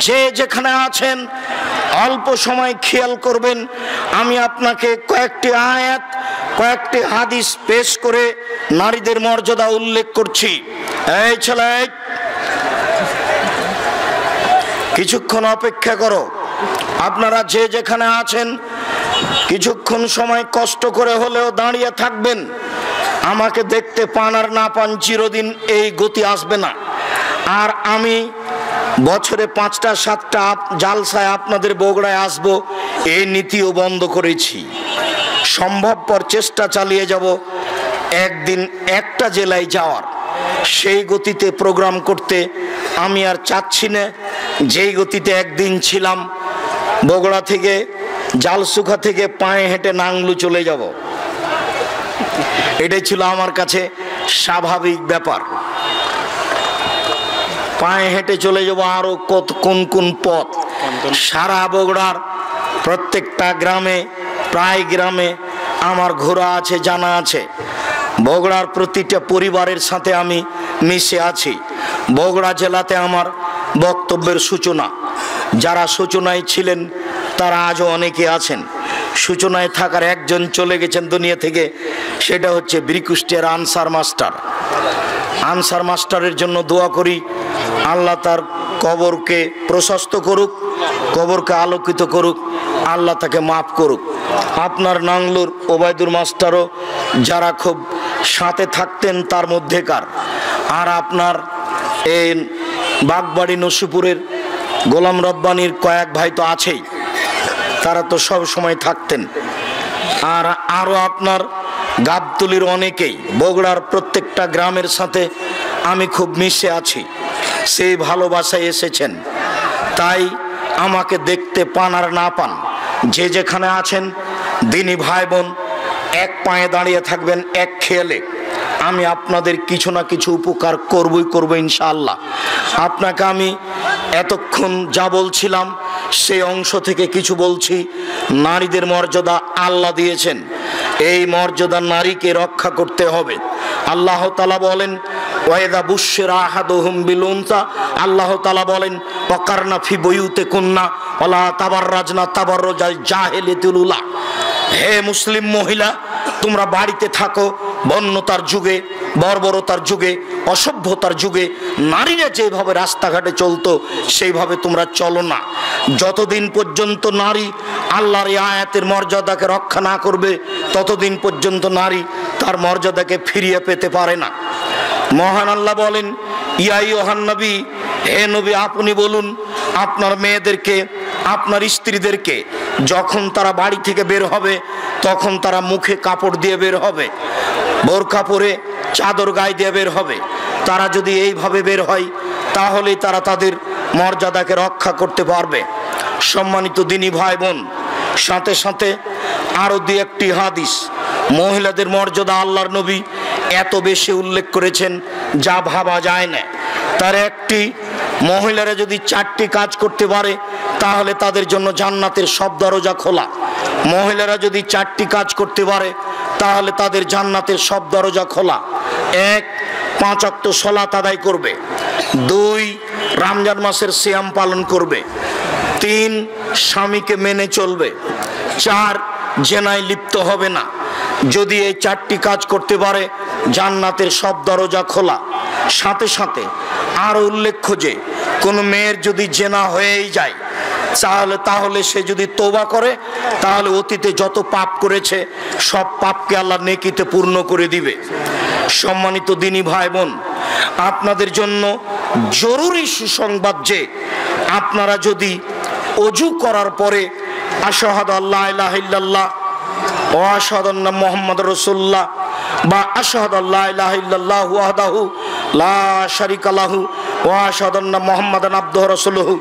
যে যেখানে আছেন অল্প সময় খেয়াল করবেন, আমি আপনাকে কয়েকটি আয়াত কয়েকটি হাদিস পেশ করে নারীদের মর্যাদা উল্লেখ করছি। এই ছেলে, কিছুক্ষণ অপেক্ষা করো। আপনারা যে যেখানে আছেন কিছুক্ষণ সময় কষ্ট করে হলেও দাঁড়িয়ে থাকবেন। আমাকে দেখতে পান আর না পান চিরদিন এই গতি আসবে না। আর আমি বছরে 5টা 7টা জালসায় আপনাদের বগুড়ায় আসব, এই নীতিও বন্ধ করেছি। সম্ভবপর চেষ্টা চালিয়ে যাব একদিন একটা জেলায় যাওয়ার, সেই গতিতে প্রোগ্রাম করতে আমি আর চাচ্ছি না। যেই গতিতে একদিন ছিলাম, বগুড়া থেকে জালসুখা থেকে পায়ে হেঁটে নাংলু চলে যাব, এটাই ছিল আমার কাছে স্বাভাবিক ব্যাপার। পায়ে হেঁটে চলে যাব আরো কোন কোন পথ। সারা বগুড়ার প্রত্যেকটা গ্রামে, প্রায় গ্রামে আমার ঘোরা আছে, জানা আছে। বগুড়ার প্রতিটা পরিবারের সাথে আমি মিশে আছি। বগুড়া জেলাতে আমার বক্তব্যের সূচনা, যারা সূচনায় ছিলেন তারা আজও অনেকে আছেন। সূচনায় থাকার একজন চলে গেছেন দুনিয়া থেকে, সেটা হচ্ছে বীরকুষ্টিয়ার আনসার মাস্টার। আনসার মাস্টারের জন্য দোয়া করি, আল্লাহ তার কবরকে প্রশস্ত করুক, কবরকে আলোকিত করুক, আল্লাহ তাকে মাফ করুক। আপনার নাংলুর ওবায়দুর মাস্টারও যারা খুব সাথে থাকতেন তার মধ্যেকার। আর আপনার এই বাগবাড়ি নসিপুরের গোলাম রব্বানির কয়েক ভাই তো আছেই, তারা তো সব সময় থাকতেন। আর আরও আপনার গাবতলির অনেকেই, বগুড়ার প্রত্যেকটা গ্রামের সাথে আমি খুব মিশে আছি, সেই ভালোবাসায় এসেছেন। তাই আমাকে দেখতে পান আর না পান, যে যেখানে আছেন দিনী ভাই বোন, এক পায়ে দাঁড়িয়ে থাকবেন এক খেয়ালে। আমি আপনাদের কিছু না কিছু উপকার করবো ইনশাআল্লাহ। আপনাকে আমি এতক্ষণ যা বলছিলাম সেই অংশ থেকে কিছু বলছি। নারীদের মর্যাদা আল্লাহ দিয়েছেন, এই মর্যাদা নারীকে রক্ষা করতে হবে। আল্লাহ তাআলা বলেন, ওয়াইদা বুশশিরা আহাদুহুম বিল উনসা, আল্লাহ তাআলা বলেন ওয়াকারনা ফি বুয়ুতিকুন্না ওয়ালা তাবাররাজনা তাবাররুজাল জাহিলিয়াতিল উলা। হে মুসলিম মহিলা, তোমরা বাড়িতে থাকো। বন্যতার যুগে, বর্বরতার যুগে, অসভ্যতার যুগে নারীরা যেভাবে রাস্তাঘাটে চলতো সেইভাবে তোমরা চলো না। যতদিন পর্যন্ত নারী আল্লাহর এই আয়াতের মর্যাদাকে রক্ষা না করবে, ততদিন পর্যন্ত নারী তার মর্যাদাকে ফিরিয়ে পেতে পারে না। মহান আল্লাহ বলেন, ইয়া আইয়ুহান নবী, হে নবী আপনি বলুন আপনার মেয়েদেরকে, আপনার স্ত্রীদেরকে, যখন তারা বাড়ি থেকে বের হবে তখন তারা মুখে কাপড় দিয়ে বের হবে, বোরকা পরে চাদর গায়ে দিয়ে বের হবে। তারা যদি এইভাবে বের হয় তাহলেই তারা তাদের মর্যাদাকে রক্ষা করতে পারবে। সম্মানিত দিনী ভাই বোন, সাথে সাথে আরো দুই একটি হাদিস, মহিলাদের মর্যাদা আল্লাহর নবী এত বেশি উল্লেখ করেছেন যা ভাবা যায় না। তার একটি, মহিলারা যদি 4টি কাজ করতে পারে তাহলে তাদের জন্য জান্নাতের সব দরজা খোলা। মহিলারা যদি 4টি কাজ করতে পারে তাহলে তাদের জান্নাতের সব দরজা খোলা। 1, 5 ওয়াক্ত সালাত আদায় করবে। 2, রমজান মাসের সিয়াম পালন করবে। 3, স্বামীকে মেনে চলবে। 4, জেনায় লিপ্ত হবে না। যদি এই 4টি কাজ করতে পারে জান্নাতের সব দরজা খোলা। সাথে সাথে আরো উল্লেখ্য যে কোনো মেয়ের যদি জেনা হয়েই যায় তাহলে সে যদি তওবা করে তাহলে অতীতে যত পাপ করেছে সব পাপকে আল্লাহ নেকিতে পূর্ণ করে দিবে। সম্মানিত দিনী ভাই বোন, আপনাদের জন্য জরুরি সুসংবাদ যে আপনারা যদি ওযু করার পরে আশহাদু আল্লা ইলাহা ইল্লাল্লাহ ওয়া আশহাদু আন্না মুহাম্মাদুর রাসূলুল্লাহ বা আশহাদু আল্লা ইলাহা ইল্লাল্লাহু ওয়াহদাহু লা শারীকা লাহু ওয়া আশহাদু আন্না মুহাম্মাদান আবদুহু ওয়া রাসূলুহু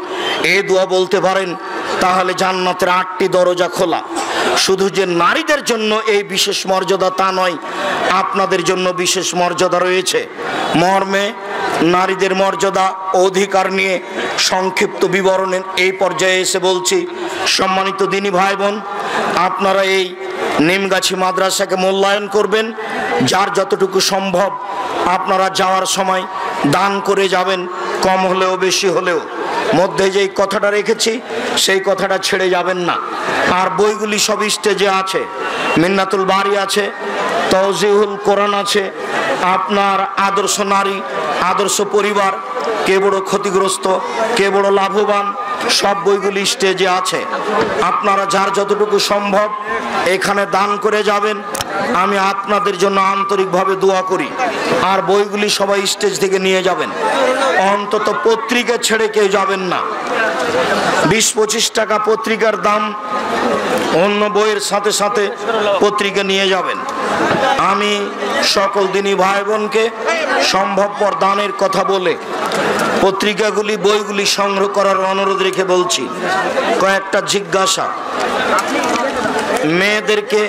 এই দোয়া বলতে পারেন, তাহলে জান্নাতের 8টি দরজা খোলা। শুধু যে নারীদের জন্য এই বিশেষ মর্যাদা তা নয়, আপনাদের জন্য বিশেষ মর্যাদা রয়েছে। মর্মে নারীদের মর্যাদা অধিকার নিয়ে সংক্ষিপ্ত বিবরণের এই পর্যায়ে এসে বলছি, সম্মানিত দিনী ভাই বোন, আপনারা এই নিমগাছি মাদ্রাসাকে মূল্যায়ন করবেন। যার যতটুকু সম্ভব আপনারা যাওয়ার সময় দান করে যাবেন, কম হলেও বেশি হলেও। মধ্যে যেই কথাটা রেখেছি সেই কথাটা ছেড়ে যাবেন না। আর বইগুলি সব স্টেজে আছে, মিন্নাতুল বারি আছে, তাওজিহুল কোরআন আছে, আপনার আদর্শ নারী, আদর্শ পরিবার, কে বড় ক্ষতিগ্রস্ত, কে বড় লাভবান, সব বইগুলি স্টেজে আছে। আপনারা যার যতটুকু সম্ভব এখানে দান করে যাবেন। আমি আপনাদের জন্য আন্তরিকভাবে দোয়া করি। আর বইগুলি সবাই স্টেজ থেকে নিয়ে যাবেন, অন্তত পত্রিকা ছেড়ে কেউ যাবেন না। 20-25 টাকা পত্রিকার দাম, অন্য বইয়ের সাথে সাথে পত্রিকা নিয়ে যাবেন। আমি সকল দিনী ভাই বোনকে সম্ভবপর দানের কথা বলে পত্রিকাগুলি, বইগুলি সংগ্রহ করার অনুরোধ রেখে বলছি, কয়েকটা জিজ্ঞাসা। মেয়েদেরকে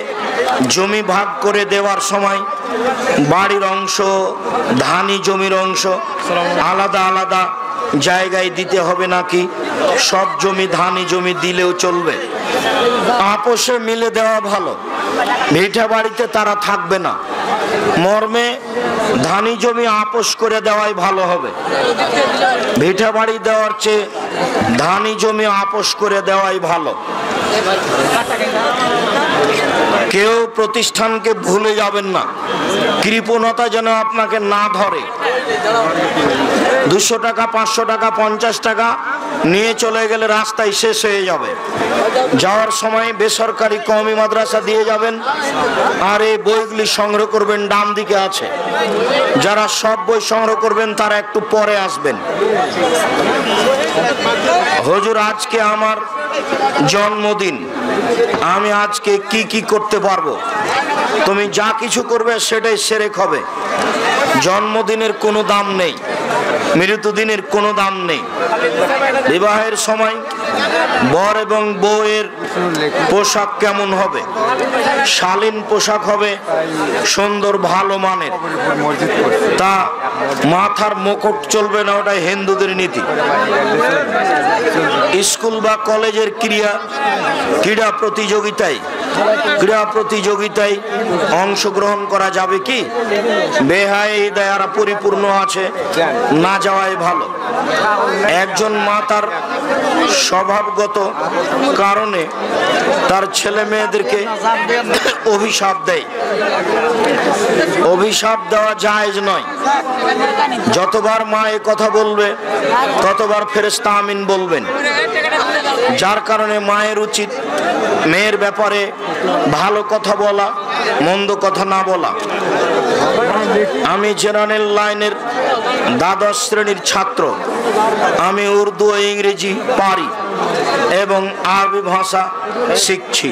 জমি ভাগ করে দেওয়ার সময় বাড়ির অংশ, ধানি জমির অংশ আলাদা আলাদা জায়গায় দিতে হবে নাকি সব জমি ধানি জমি দিলেও চলবে? আপোষে মিলে দেওয়া ভালো, ভিটা বাড়িতে তারা থাকবে না। মর্মে ধানি জমি আপোষ করে দেওয়াই ভালো হবে। ভিটা বাড়ি দেওয়ার চেয়ে ধানি জমি আপোষ করে দেওয়াই ভালো। কেউ প্রতিষ্ঠানকে ভুলে যাবেন না, কৃপণতা যেন আপনাকে না ধরে। 200 টাকা, 500 টাকা, 50 টাকা নিয়ে চলে গেলে রাস্তায় শেষ হয়ে যাবে। যাওয়ার সময় বেসরকারি কওমি মাদ্রাসা দিয়ে যাবেন। আর এই বইগুলি সংগ্রহ করবেন, ডান দিকে আছে। যারা সব বই সংগ্রহ করবেন তারা একটু পরে আসবেন। হুজুর, আজকে আমার জন্মদিন, আমি আজকে কি কি করতে পারবো? তুমি যা কিছু করবে সেটাই সেরেক হবে। জন্মদিনের কোনো দাম নেই, মৃত্যুদিনের কোনো দাম নেই। বিবাহের সময় বর এবং বউয়ের পোশাক কেমন হবে? শালীন পোশাক হবে, সুন্দর ভালো মানের। তা মাথার মুকুট চলবে না, ওটাই হিন্দুদের নীতি। স্কুল বা কলেজের ক্রীড়া প্রতিযোগিতায় অংশগ্রহণ করা যাবে কি? বেহায়ারা পরিপূর্ণ আছে, না যাওয়াই ভালো। একজন মা তার স্বভাবগত কারণে তার ছেলে মেয়েদেরকে অভিশাপ দেয়। অভিশাপ দেওয়া জায়েজ নয়। যতবার মা এ কথা বলবে ততবার ফেরেশতা আমিন বলবেন। যার কারণে মায়ের উচিত মেয়ের ব্যাপারে ভালো কথা বলা, মন্দ কথা না বলা। আমি জেনারেল লাইনের দ্বাদশ শ্রেণীর ছাত্র। আমি উর্দু ও ইংরেজি পারি এবং আরবি ভাষা শিখছি।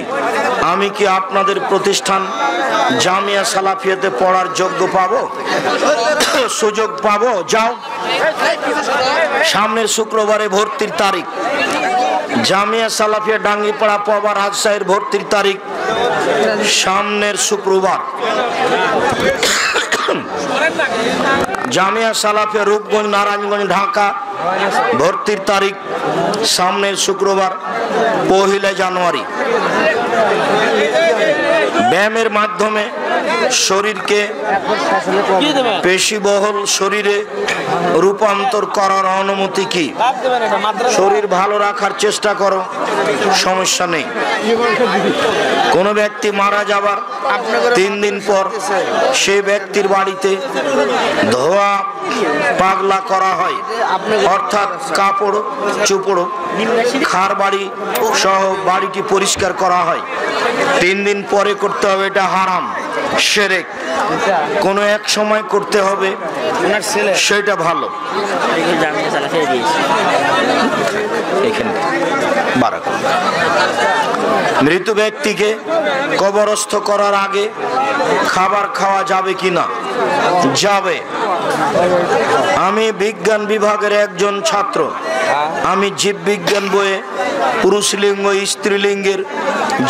আমি কি আপনাদের প্রতিষ্ঠান জামিয়া সালাফিয়াতে পড়ার যোগ্য পাবো, সুযোগ পাবো? যাও, সামনের শুক্রবারে ভর্তির তারিখ। জামিয়া সালাফিয়া ডাঙ্গিপাড়া পবা রাজশাহীর ভর্তির তারিখ সামনের শুক্রবার। জামিয়া সালাফিয়া রূপগঞ্জ নারায়ণগঞ্জ ঢাকা ভর্তির তারিখ সামনের শুক্রবার 1 জানুয়ারি। ব্যায়ামের মাধ্যমে শরীরকে পেশিবহুল শরীরে রূপান্তর করার অনুমতি কি? শরীর ভালো রাখার চেষ্টা করো, সমস্যা নেই। কোন ব্যক্তি মারা যাবার 3 দিন পর সে ব্যক্তির বাড়িতে ধোয়া পাগলা করা হয়, অর্থাৎ কাপড় চোপড় খার বাড়ি সহ বাড়িটি পরিষ্কার করা হয়। 3 দিন পরে করতে হবে, এটা হারাম, শিরক। কোনো এক সময় করতে হবে, সেটা ভালো। মৃত ব্যক্তিকে কবরস্থ করার আগে খাবার খাওয়া যাবে কিনা? যাবে। আমি বিজ্ঞান বিভাগের একজন ছাত্র। আমি জীববিজ্ঞান বইয়ে পুরুষলিঙ্গ স্ত্রীলিঙ্গের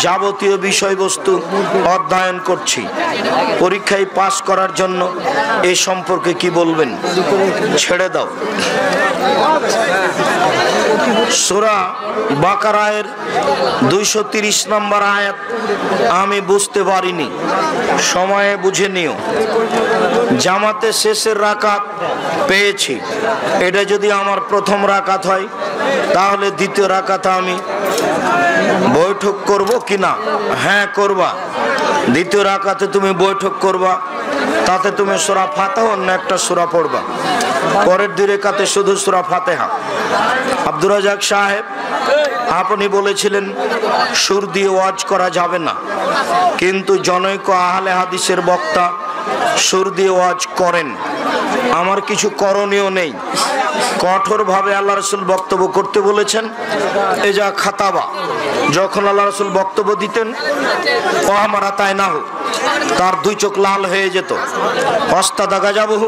যাবতীয় বিষয়বস্তু অধ্যয়ন করছি। পরীক্ষায় পাস করার জন্য এ সম্পর্কে কি বলবেন? ছেড়ে দাও। সূরা বাকারায়ের 230 নম্বর আয়াত আমি বুঝতে পারিনি, সময়ে বুঝে নিও। জামাতে শেষের রাকাত পেয়েছি, এটা যদি আমার প্রথম রাকাত হয় তাহলে দ্বিতীয় রাকাতে আমি বৈঠক করব কিনা? হ্যাঁ, করবা। দ্বিতীয় রাকাতে তুমি বৈঠক করবা, তাতে তুমি সূরা ফাতিহা অন্য একটা সূরা পড়বা। পরের 2 রাকাতে শুধু সূরা ফাতিহা। আব্দুর রাজ্জাক সাহেব, আপনি বলেছিলেন সুর দিয়ে ওয়াজ করা যাবে না, কিন্তু জনৈক আহলে হাদিসের বক্তা সুর দিয়ে ওয়াজ করেন। আমার কিছু করণীয় নেই। কঠোরভাবে আল্লাহ রাসূল বক্তব্য করতে বলেছেন। এজা খাতাবা, যখন আল্লাহ রাসূল বক্তব্য দিতেন, ও আমারা তাই না হোক, তার 2 চোখ লাল হয়ে যেত। অস্তাদা গাজাবহু,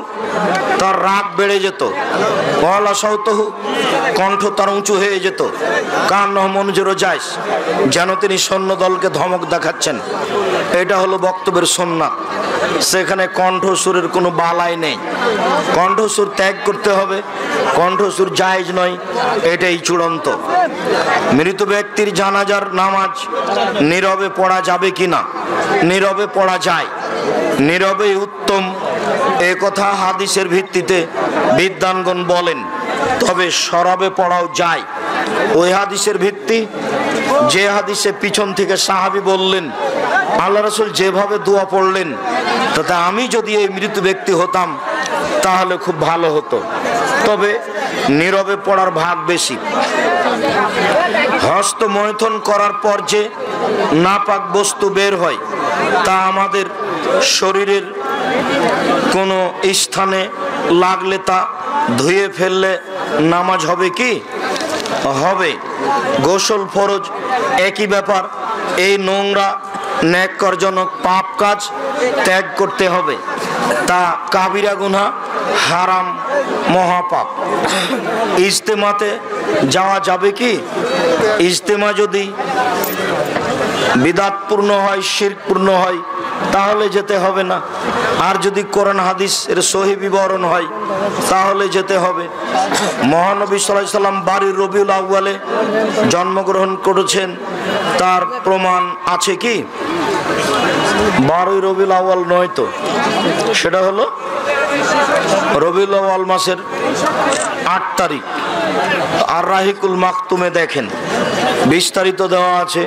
তার রাগ বেড়ে যেত। ওয়ালা সাউতহু, কণ্ঠ তার উঁচু হয়ে যেত। কান্নাহ মনজুরু জায়স, যেন তিনি সৈন্যদলকে ধমক দেখাচ্ছেন। এটা হলো বক্তব্যের সুন্নাত। সেখানে কণ্ঠসুরের কোনো বালাই নেই। কণ্ঠসুর ত্যাগ করতে হবে, কণ্ঠসুর জায়েজ নয়, এটাই চূড়ান্ত। মৃত ব্যক্তির জানাজার নামাজ নীরবে পড়া যাবে কিনা? নীরবে পড়া যায়, নীরবেই উত্তম। এ কথা হাদিসের ভিত্তিতে বিদ্বানগণ বলেন, তবে সরবে পড়াও যায়। ওই হাদিসের ভিত্তি, যে হাদিসে পিছন থেকে সাহাবী বললেন আল্লাহ রাসূল যেভাবে দোয়া পড়লেন, তাতে আমি যদি এই মৃত ব্যক্তি হতাম তাহলে খুব ভালো হতো। তবে নীরবে পড়ার ভাগ বেশি। হস্তমৈথুন করার পর যে নাপাক বস্তু বের হয়, তা আমাদের শরীরের কোনো স্থানে লাগলে তা ধুয়ে ফেললে নামাজ হবে কি? হবে। গোসল ফরজ, একই ব্যাপার। এই নোংরা ন্যাক্কারজনক পাপ কাজ ত্যাগ করতে হবে। তা কাবিরা গুনাহ, হারাম, মহাপাপ। ইজতেমাতে যাওয়া যাবে কি? ইজতেমা যদি বিদআতপূর্ণ হয়, শিরকপূর্ণ হয়, তাহলে যেতে হবে না। আর যদি কোরআন হাদিস এর সহি বিবরণ হয় তাহলে যেতে হবে। মহানবী সাল্লাল্লাহু আলাইহি সাল্লাম বারোই রবিউল আউয়ালে জন্মগ্রহণ করেছেন, তার প্রমাণ আছে কি? 12ই রবিউল আউয়াল নয় তো, সেটা হলো রবিউল আউয়াল মাসের 8 তারিখ। আর রাহিকুল মাকতুমে দেখেন, বিস্তারিত দেওয়া আছে।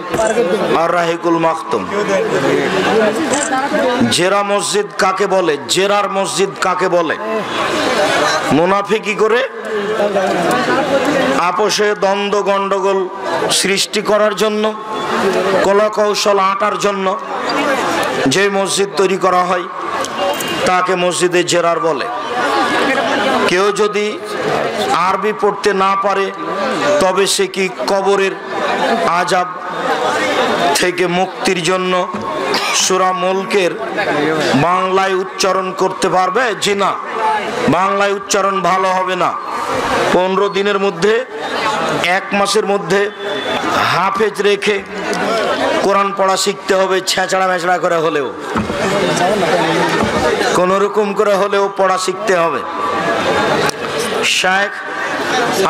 আর রাহিকুল মাকতুম। জেরা মসজিদ কাকে বলে? জেরার মসজিদ কাকে বলে? মুনাফিকি করে আপোষে দ্বন্দ্ব গন্ডগোল সৃষ্টি করার জন্য, কলা কৌশল আঁটার জন্য যে মসজিদ তৈরি করা হয় তাকে মসজিদে জেরার বলে। কেউ যদি আরবি পড়তে না পারে তবে সে কি কবরের আযাব থেকে মুক্তির জন্য সূরা মুলকের বাংলায় উচ্চারণ করতে পারবে? জি না, বাংলায় উচ্চারণ ভালো হবে না। 15 দিনের মধ্যে, 1 মাসের মধ্যে হাফেজ রেখে কোরআন পড়া শিখতে হবে। ছেঁচড়া মেচড়া করে হলেও, কোন রকম করে হলেও পড়া শিখতে হবে। শেখ,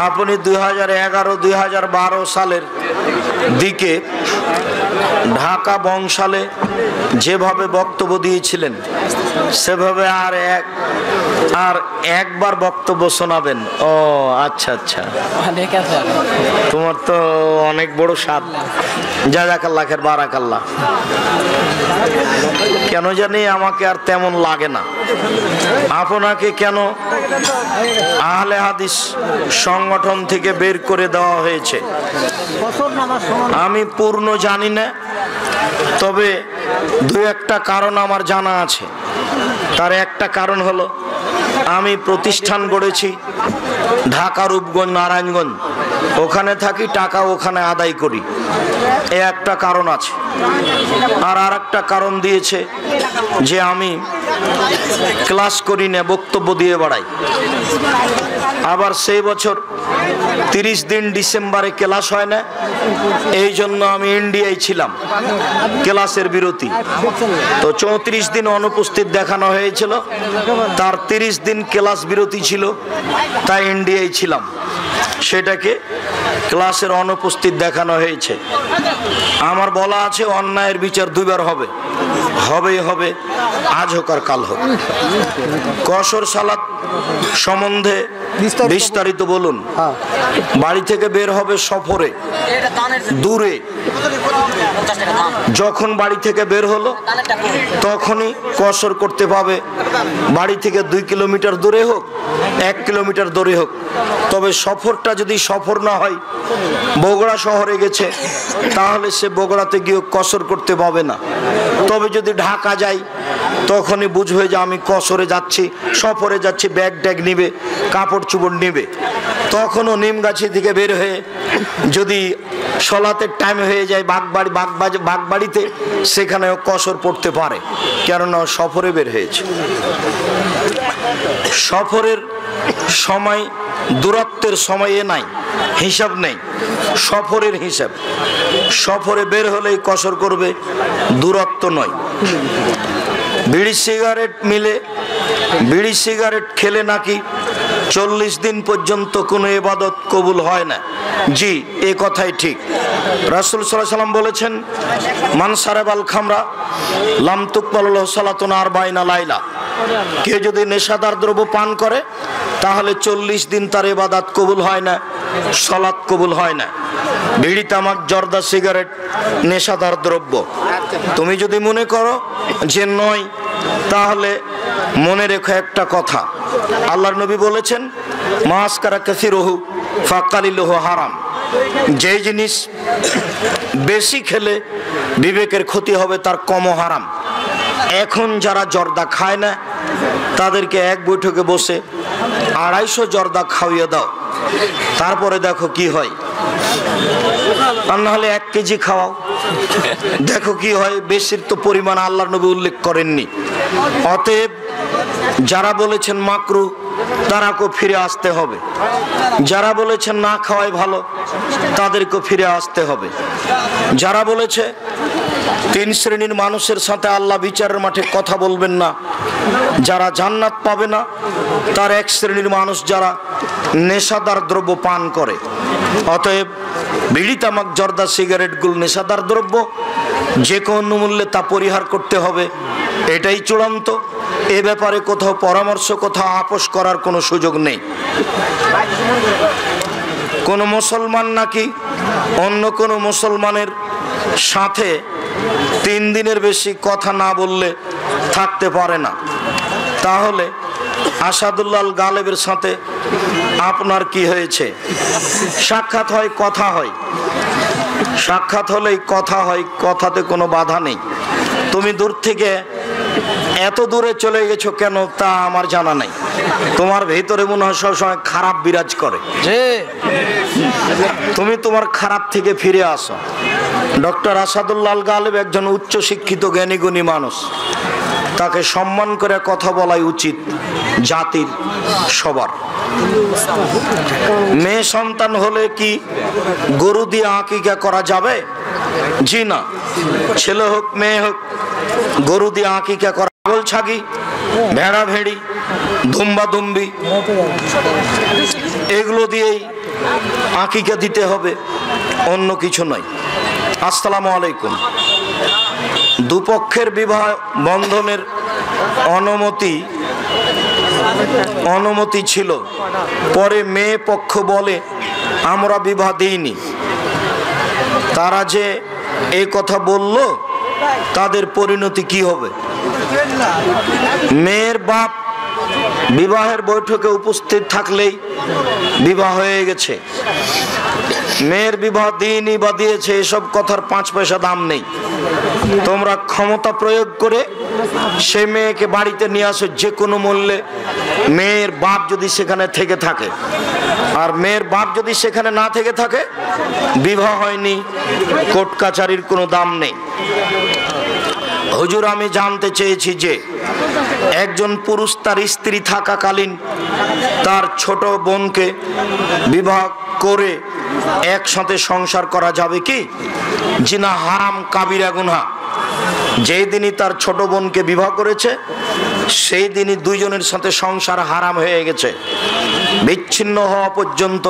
আপনি 2011-2012 সালের দিকে ঢাকা বংশালে যেভাবে বক্তব্য দিয়েছিলেন সেভাবে আর একবার বক্তব্য শোনাবেন। ও আচ্ছা আচ্ছা, তোমার তো অনেক বড় স্বাদ। জাযাকাল্লাহ খায়ের, বারাকাল্লাহ। কেন জানি আমাকে আর তেমন লাগে না। আপনাকে কেন আহলে হাদিস সংগঠন থেকে বের করে দেওয়া হয়েছে আমি পূর্ণ জানি না, তবে দু একটা কারণ আমার জানা আছে। তার একটা কারণ হলো আমি প্রতিষ্ঠান গড়েছি ঢাকা, রূপগঞ্জ, নারায়ণগঞ্জ। ওখানে থাকি, টাকা ওখানে আদায় করি, এ একটা কারণ আছে। আর একটা কারণ দিয়েছে যে আমি ক্লাস করি না, বক্তব্য দিয়ে বেড়াই। আবার সেই বছর 30 দিন ডিসেম্বরে ক্লাস হয় না, এই জন্য আমি ইন্ডিয়ায় ছিলাম, ক্লাসের বিরতি। তো 34 দিন অনুপস্থিত দেখানো হয়েছিল, তার 30 দিন ক্লাস বিরতি ছিল, তাই ইন্ডিয়ায় ছিলাম। সেটাকে ক্লাসের অনুপস্থিত দেখানো হয়েছে। আমার বলা আছে অন্যায়ের বিচার দুইবার হবে, হবেই হবে, আজ হোক আর কাল হোক। কসর সালাত সম্বন্ধে বিস্তারিত বলুন। বাড়ি থেকে বের হবে সফরে, দূরে। যখন বাড়ি থেকে বের হলো তখনই কসর করতে পাবে, বাড়ি থেকে 2 কিলোমিটার দূরে হোক, 1 কিলোমিটার দূরে হোক। তবে সফরটা যদি সফর না হয়, বগুড়া শহরে গেছে, তাহলে সে বগুড়াতে গিয়ে কসর করতে পাবে না। তবে যদি ঢাকা যাই, তখনই বুঝবে যে আমি কসরে যাচ্ছি, সফরে যাচ্ছি, ব্যাগ ট্যাগ নিবে, কাপড় চোপড় নিবে। তখনও নিমগাছি থেকে বের হয়ে যদি সলাতের টাইম হয়ে যায় বাগবাড়িতে, সেখানেও কসর পড়তে পারে, কেননা সফরে বের হয়েছে। সফরের সময় দূরত্বের সময়ে নাই, হিসাব নেই, সফরের হিসাব। সফরে বের হলেই কসর করবে, দূরত্ব নয়। বিড়ি সিগারেট খেলে নাকি 40 দিন পর্যন্ত কোনো ইবাদত কবুল হয় না। জি, এ কথাই ঠিক। রাসূল সাল্লাল্লাহু আলাইহি ওয়াসাল্লাম বলেছেন, মান সারাবাল খামরা লাম তুকবাল লাহু সালাতুন 40 লাইলা। কেউ যদি নেশাদার দ্রব্য পান করে, তাহলে 40 দিন তার ইবাদত কবুল হয় না, সালাত কবুল হয় না। বিড়ি, তামাক, জর্দা, সিগারেট নেশাদার দ্রব্য। তুমি যদি মনে করো যে নয়, তাহলে মনে রেখো একটা কথা, আল্লাহর নবী বলেছেন, মাসকারা কাসিরুহু ফাকালিলুহু হারাম। যে জিনিস বেশি খেলে বিবেকের ক্ষতি হবে, তার কমও হারাম। এখন যারা জর্দা খায় না, তাদেরকে এক বৈঠকে বসে 250 জর্দা খাওয়িয়ে দাও, তারপরে দেখো কি হয়। আর নাহলে 1 কেজি খাওয়াও, দেখো কি হয়। বেশির তো পরিমাণ আল্লাহর নবী উল্লেখ করেননি। অতএব যারা বলেছেন মাকরু, তারাকেও ফিরে আসতে হবে। যারা বলেছেন না খাওয়াই ভালো, তাদেরকেও ফিরে আসতে হবে। যারা বলেছে 3 শ্রেণীর মানুষের সাথে আল্লাহ বিচারের মাঠে কথা বলবেন না, যারা জান্নাত পাবে না, তার 1 শ্রেণীর মানুষ যারা নেশাদার দ্রব্য পান করে। অতএব বিড়ি, তামাক, জর্দা, সিগারেটগুলো নেশাদার দ্রব্য, যে কোনো মূল্যে তা পরিহার করতে হবে, এটাই চূড়ান্ত। এ ব্যাপারে কোথাও পরামর্শ, কোথাও আপোষ করার কোনো সুযোগ নেই। কোন মুসলমান নাকি অন্য কোনো মুসলমানের সাথে 3 দিনের বেশি কথা না বললে থাকতে পারে না। তাহলে আসাদুল্লাহ আল গালেবের সাথে আপনার কি হয়েছে? সাক্ষাৎ হয়, কথা হয়। সাক্ষাৎ হলেই কথা হয়, কথাতে কোনো বাধা নেই। তুমি দূর থেকে এত দূরে চলে গেছো কেন, তা আমার জানা নাই। তোমার ভেতরে মনে হয় সবসময় খারাপ বিরাজ করে, তুমি তোমার খারাপ থেকে ফিরে আসো। ডক্টর আসাদুল্লাহ আল গালেব একজন উচ্চ শিক্ষিত জ্ঞানী গুণী মানুষ, তাকে সম্মান করে কথা বলাই উচিত জাতির সবার। মেয়ে সন্তান হলে কি গরু দিয়ে আকিকা করা যাবে? জি না। ছেলে হোক মেয়ে হোক, গরু দিয়ে আকিকা করা, ছাগল ছাগি, ভেড়া ভেড়ি, দুম্বা দুম্বি, এগুলো দিয়েই আকিকা দিতে হবে, অন্য কিছু নয়। আসসালামু আলাইকুম। দুপক্ষের বিবাহ বন্ধনের অনুমতি ছিল, পরে মেয়ে পক্ষ বলে আমরা বিবাহ দিইনি। তারা যে এই কথা বলল, তাদের পরিণতি কি হবে? মেয়ের বাপ বিবাহের বৈঠকে উপস্থিত থাকলেই বিবাহ হয়ে গেছে। মেয়ের বিবাহ দিইনি বা দিয়েছে, এসব কথার 5 পয়সা দাম নেই। তোমরা ক্ষমতা প্রয়োগ করে সে মেয়েকে বাড়িতে নিয়ে আসো যে কোনো মূল্যে, মেয়ের বাপ যদি সেখানে থেকে থাকে। আর মেয়ের বাপ যদি সেখানে না থেকে থাকে, বিবাহ হয়নি, কোর্ট কাচারির কোনো দাম নেই। হুজুর, আমি জানতে চেয়েছি যে একজন পুরুষ তার স্ত্রী থাকাকালীন তার ছোট বোনকে বিবাহ করে একসাথে সংসার করা যাবে কি? জিনা হারাম, কাবিরা গুনাহ। যেই দিনই তার ছোট বোনকে বিবাহ করেছে, সেই দিনই দুইজনের সাথে সংসার হারাম হয়ে গেছে। বিচ্ছিন্ন হওয়া পর্যন্ত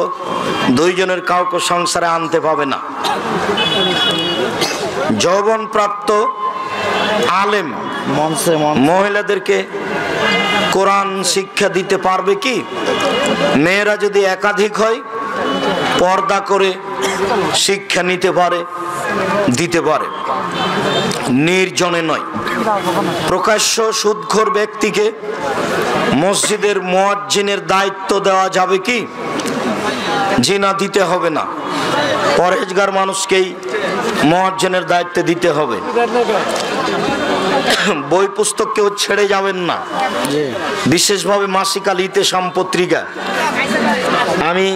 দুইজনের কাউকে সংসারে আনতে পাবে না। যৌবন প্রাপ্ত আলেম মহিলাদেরকে কোরআন শিক্ষা দিতে পারবে কি? মেয়েরা যদি একাধিক হয়, পর্দা করে শিক্ষা নিতে পারে, দিতে পারে, নির্জনে নয়। প্রকাশ্য সুদখোর ব্যক্তিকে মসজিদের মুয়াজ্জিনের দায়িত্ব দেওয়া যাবে কি? জি না, দিতে হবে না। পরহেজগার মানুষকেই মুয়াজ্জিনের দায়িত্ব দিতে হবে। বই পুস্তক কেউ ছেড়ে যাবেন না, বিশেষভাবে মাসিক আল ইতেসাম পত্রিকা। আমি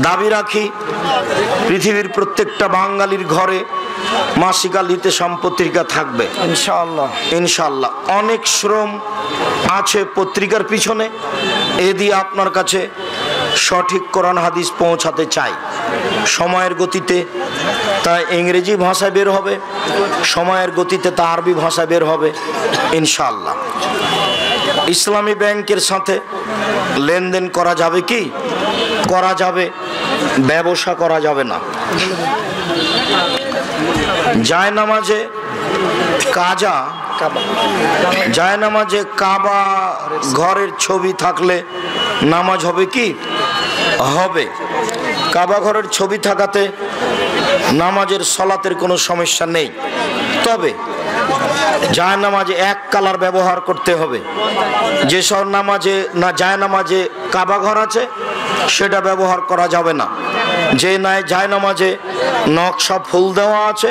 দাবি রাখি পৃথিবীর প্রত্যেকটা বাঙালির ঘরে মাসিক আল ইতেসাম পত্রিকা থাকবে ইনশাআল্লাহ। ইনশাআল্লাহ অনেক শ্রম আছে পত্রিকার পিছনে। এ দিয়ে আপনার কাছে সঠিক কোরআন হাদিস পৌঁছাতে চাই। সময়ের গতিতে তা ইংরেজি ভাষায় বের হবে, সময়ের গতিতে তা আরবি ভাষায় বের হবে ইনশাআল্লাহ। ইসলামী ব্যাংকের সাথে লেনদেন করা যাবে কি? করা যাবে, ব্যবসা করা যাবে না। জায়নামাজে জায়নামাজে কাবা ঘরের ছবি থাকলে নামাজ হবে কি? হবে। কাবা ঘরের ছবি থাকাতে নামাজের সলাতের কোনো সমস্যা নেই। তবে জায়নামাজে এক কালার ব্যবহার করতে হবে। যেসব নামাজে না জায়নামাজে কাবা ঘর আছে, সেটা ব্যবহার করা যাবে না। যে জায়নামাজে নকশা ফুল দেওয়া আছে,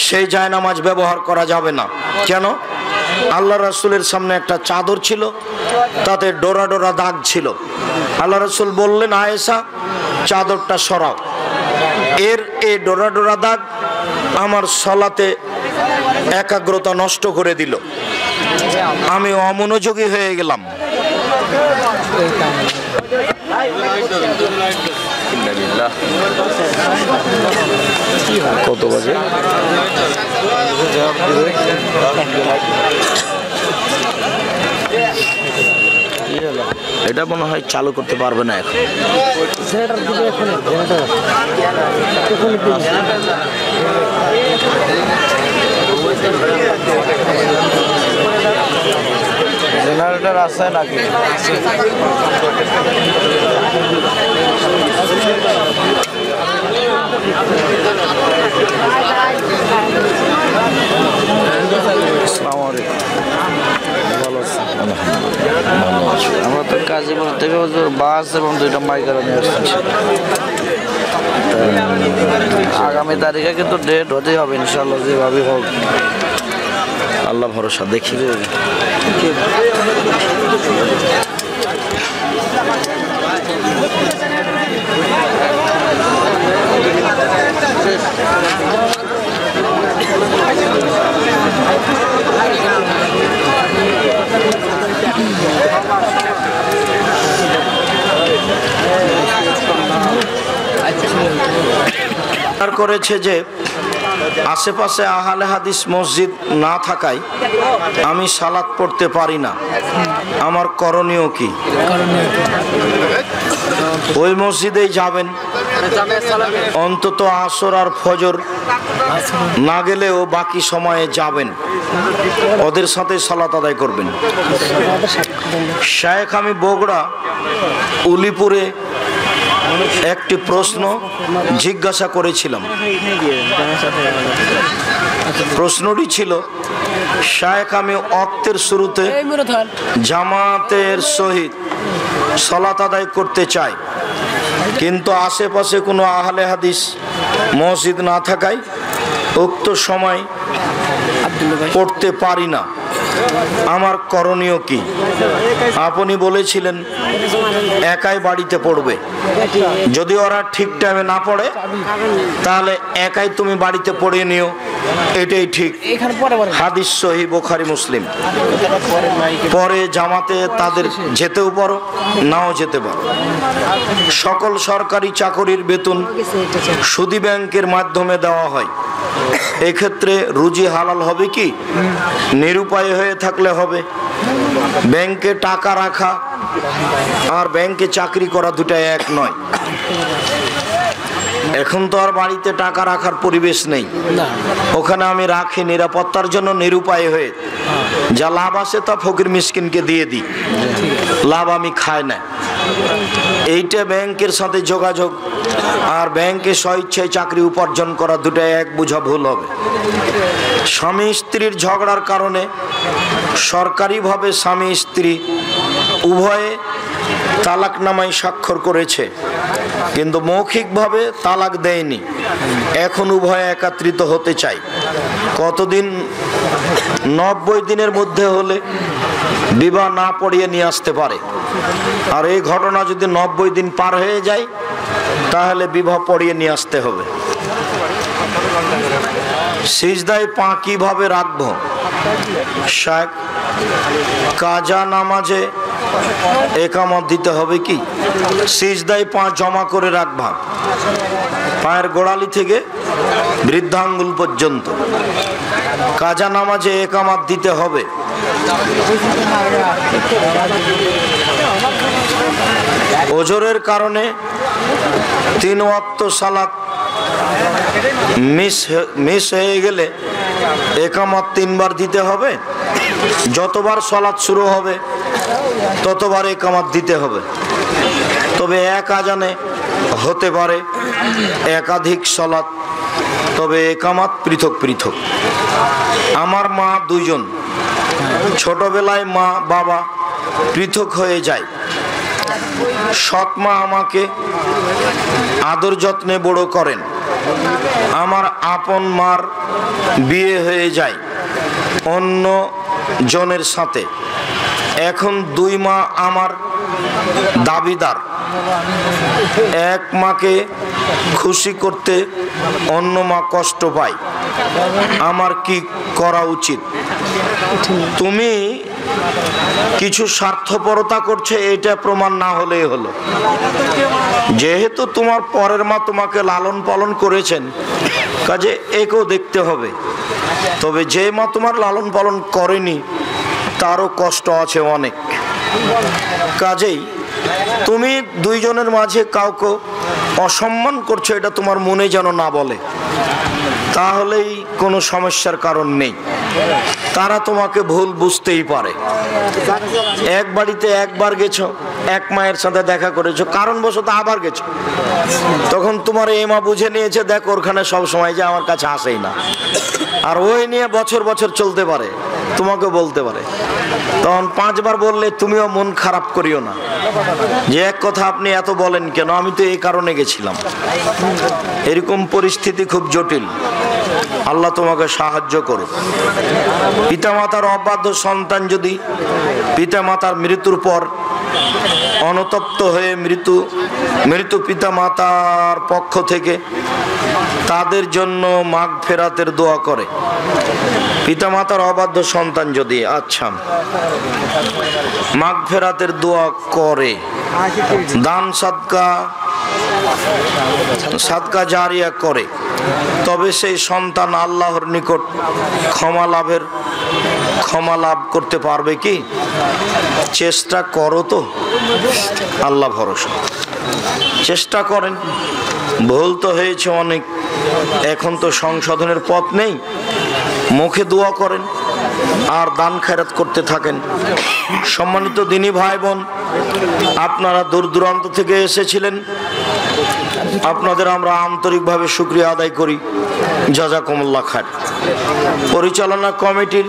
সেই জায়নামাজ ব্যবহার করা যাবে না। কেন? আল্লাহ রাসূলের সামনে একটা চাদর ছিল, তাতে ডোরা ডোরা দাগ ছিল। আল্লাহ রাসূল বললেন, আয়েশা চাদরটা সরাও। এই ডোরা ডোরা দাগ আমার সলাতে একাগ্রতা নষ্ট করে দিল। আমি অমনোযোগী হয়ে গেলাম। কত বাজে? এটা মনে হয় চালু করতে পারবে না এখন। জেনারেটর আছে নাকি? আমরা তো গাজীপুর থেকে বাস এবং 2টা মাইকারা নিয়ে আসছি। আগামী তারিখে কিন্তু ডেট হতেই হবে ইনশাল্লাহ, যেভাবে হোক। আল্লাহ ভরসা, দেখি। করেছে যে আশেপাশে আহলে হাদিস মসজিদ না থাকায় আমি সালাত পড়তে পারি না, আমার করণীয় কি? ওই মসজিদেই যাবেন, অন্তত আসর আর ফজর না গেলেও বাকি সময়ে যাবেন, ওদের সাথে সালাত আদায় করবেন। শায়েখ আমি বগুড়া উলিপুরে একটি প্রশ্ন জিজ্ঞাসা করেছিলাম। প্রশ্নটি ছিল, শায়েখ আমি ওয়াক্তের শুরুতে জামাতের সহিত সালাত আদায় করতে চাই, কিন্তু আশেপাশে কোনো আহলে হাদিস মসজিদ না থাকায় উক্ত সময় পড়তে পারি না, আমার করণীয় কি? আপনি বলেছিলেন একাই বাড়িতে পড়বে, যদি ওরা ঠিক টাইমে না পড়ে তাহলে একাই তুমি বাড়িতে পড়ে নিও, এটাই ঠিক। হাদিস সহিহ বুখারী মুসলিম। পরে জামাতে তাদের যেতেও পারো, নাও যেতে পারো। সকল সরকারি চাকরির বেতন সুদী ব্যাংকের মাধ্যমে দেওয়া হয়, এক্ষেত্রে রুজি হালাল হবে কি? নিরুপায় হয়ে থাকলে হবে। ব্যাংকে টাকা রাখা আর ব্যাংকে চাকরি করা দুটাই এক নয়। এখন তো আর বাড়িতে টাকা রাখার পরিবেশ নেই, ওখানে আমি রাখি নিরাপত্তার জন্য, নিরুপায় হয়ে যা লাভ আসে তা ফকির মিসকিনকে দিয়ে দিই, লাভ আমি খাই না। এইটা ব্যাংকের সাথে যোগাযোগ আর ব্যাংকে স্বইচ্ছায় চাকরি উপার্জন করা দুটাই এক, বোঝা ভুল হবে। স্বামী স্ত্রীর ঝগড়ার কারণে সরকারিভাবে স্বামী স্ত্রী উভয়ে তালাকনামায় স্বাক্ষর করেছে, কিন্তু মৌখিকভাবে তালাক দেয়নি, এখন উভয়ে একত্রিত হতে চায়। কতদিন? 90 দিনের মধ্যে হলে বিবাহ না পড়িয়ে নিয়ে আসতে পারে, আর এই ঘটনা যদি 90 দিন পার হয়ে যায় তাহলে বিবাহ পড়িয়ে নিয়ে আসতে হবে। সিজদায় পা কিভাবে রাখবো? শায়েখ, কাজা নামাজে একামত দিতে হবে কি? সিজদায় পা জমা করে রাখবা, পায়ের গোড়ালি থেকে বৃদ্ধাঙ্গুল পর্যন্ত। কাজা নামাজে একামত দিতে হবে। ওজরের কারণে 3 ওয়াক্ত সালাত মিস হয়ে গেলে একামত 3 বার দিতে হবে। যতবার সালাত শুরু হবে ততবার একামত দিতে হবে। তবে এক আজানে হতে পারে একাধিক সালাত, তবে একামত পৃথক পৃথক। আমার মা 2 জন, ছোটবেলায় মা বাবা পৃথক হয়ে যায়। সৎ মা আমাকে আদর যত্নে বড় করেন। আমার আপন মার বিয়ে হয়ে যায় অন্য জনের সাথে। এখন 2 মা আমার দাবিদার। এক মাকে খুশি করতে অন্য মা কষ্ট পায়, আমার কি করা উচিত? তুমি কিছু স্বার্থপরতা করছে, এটা প্রমাণ না হলেই হলো। যেহেতু তোমার পরের মা তোমাকে লালন পালন করেছেন, কাজে একেও দেখতে হবে। তবে যে মা তোমার লালন পালন করেনি তারও কষ্ট আছে অনেক। কাজেই তুমি 2 জনের মাঝে কাউকে অসম্মান করছো, এটা তোমার মনে যেন না বলে, তাহলেই কোনো সমস্যার কারণ নেই। তারা তোমাকে ভুল বুঝতেই পারে। এক বাড়িতে একবার গেছো, এক মায়ের সাথে দেখা করেছো, কারণবশত আবার গেছো, তখন তোমার এই মা বুঝে নিয়েছে, দেখ ওখানে সব সময় যে আমার কাছে আসেই না, আর ওই নিয়ে বছর বছর চলতে পারে, তোমাকে বলতে পারে। তখন 5 বার বললে তুমিও মন খারাপ করিও না যে এক কথা আপনি এত বলেন কেন, আমি তো এই কারণে গেছিলাম। এরকম পরিস্থিতি খুব জটিল। আল্লাহ তোমাকে সাহায্য করুক। পিতামাতার অবাধ্য সন্তান যদি পিতামাতার মৃত্যুর পর অনুতপ্ত হয়ে মৃত্যু পিতামাতার পক্ষ থেকে তাদের জন্য মাগফিরাতের দোয়া করে। পিতামাতার অবাধ্য সন্তান যদি আচ্ছা মাগফিরাতের দোয়া করে, দান সাদকা জারিয়া করে, তবে সেই সন্তান আল্লাহর নিকট ক্ষমা লাভ করতে পারবে কি? চেষ্টা করো তো, আল্লাহ ভরসা, চেষ্টা করেন। ভুল তো হয়েছে অনেক, এখন তো সংশোধনের পথ নেই। মুখে দোয়া করেন আর দান খেরাত করতে থাকেন। সম্মানিত দিনী ভাই বোন, আপনারা দূর দূরান্ত থেকে এসেছিলেন, আপনাদের আমরা আন্তরিকভাবে শুকরিয়া আদায় করি। জাযাকুমুল্লাহ খায়র। পরিচালনা কমিটির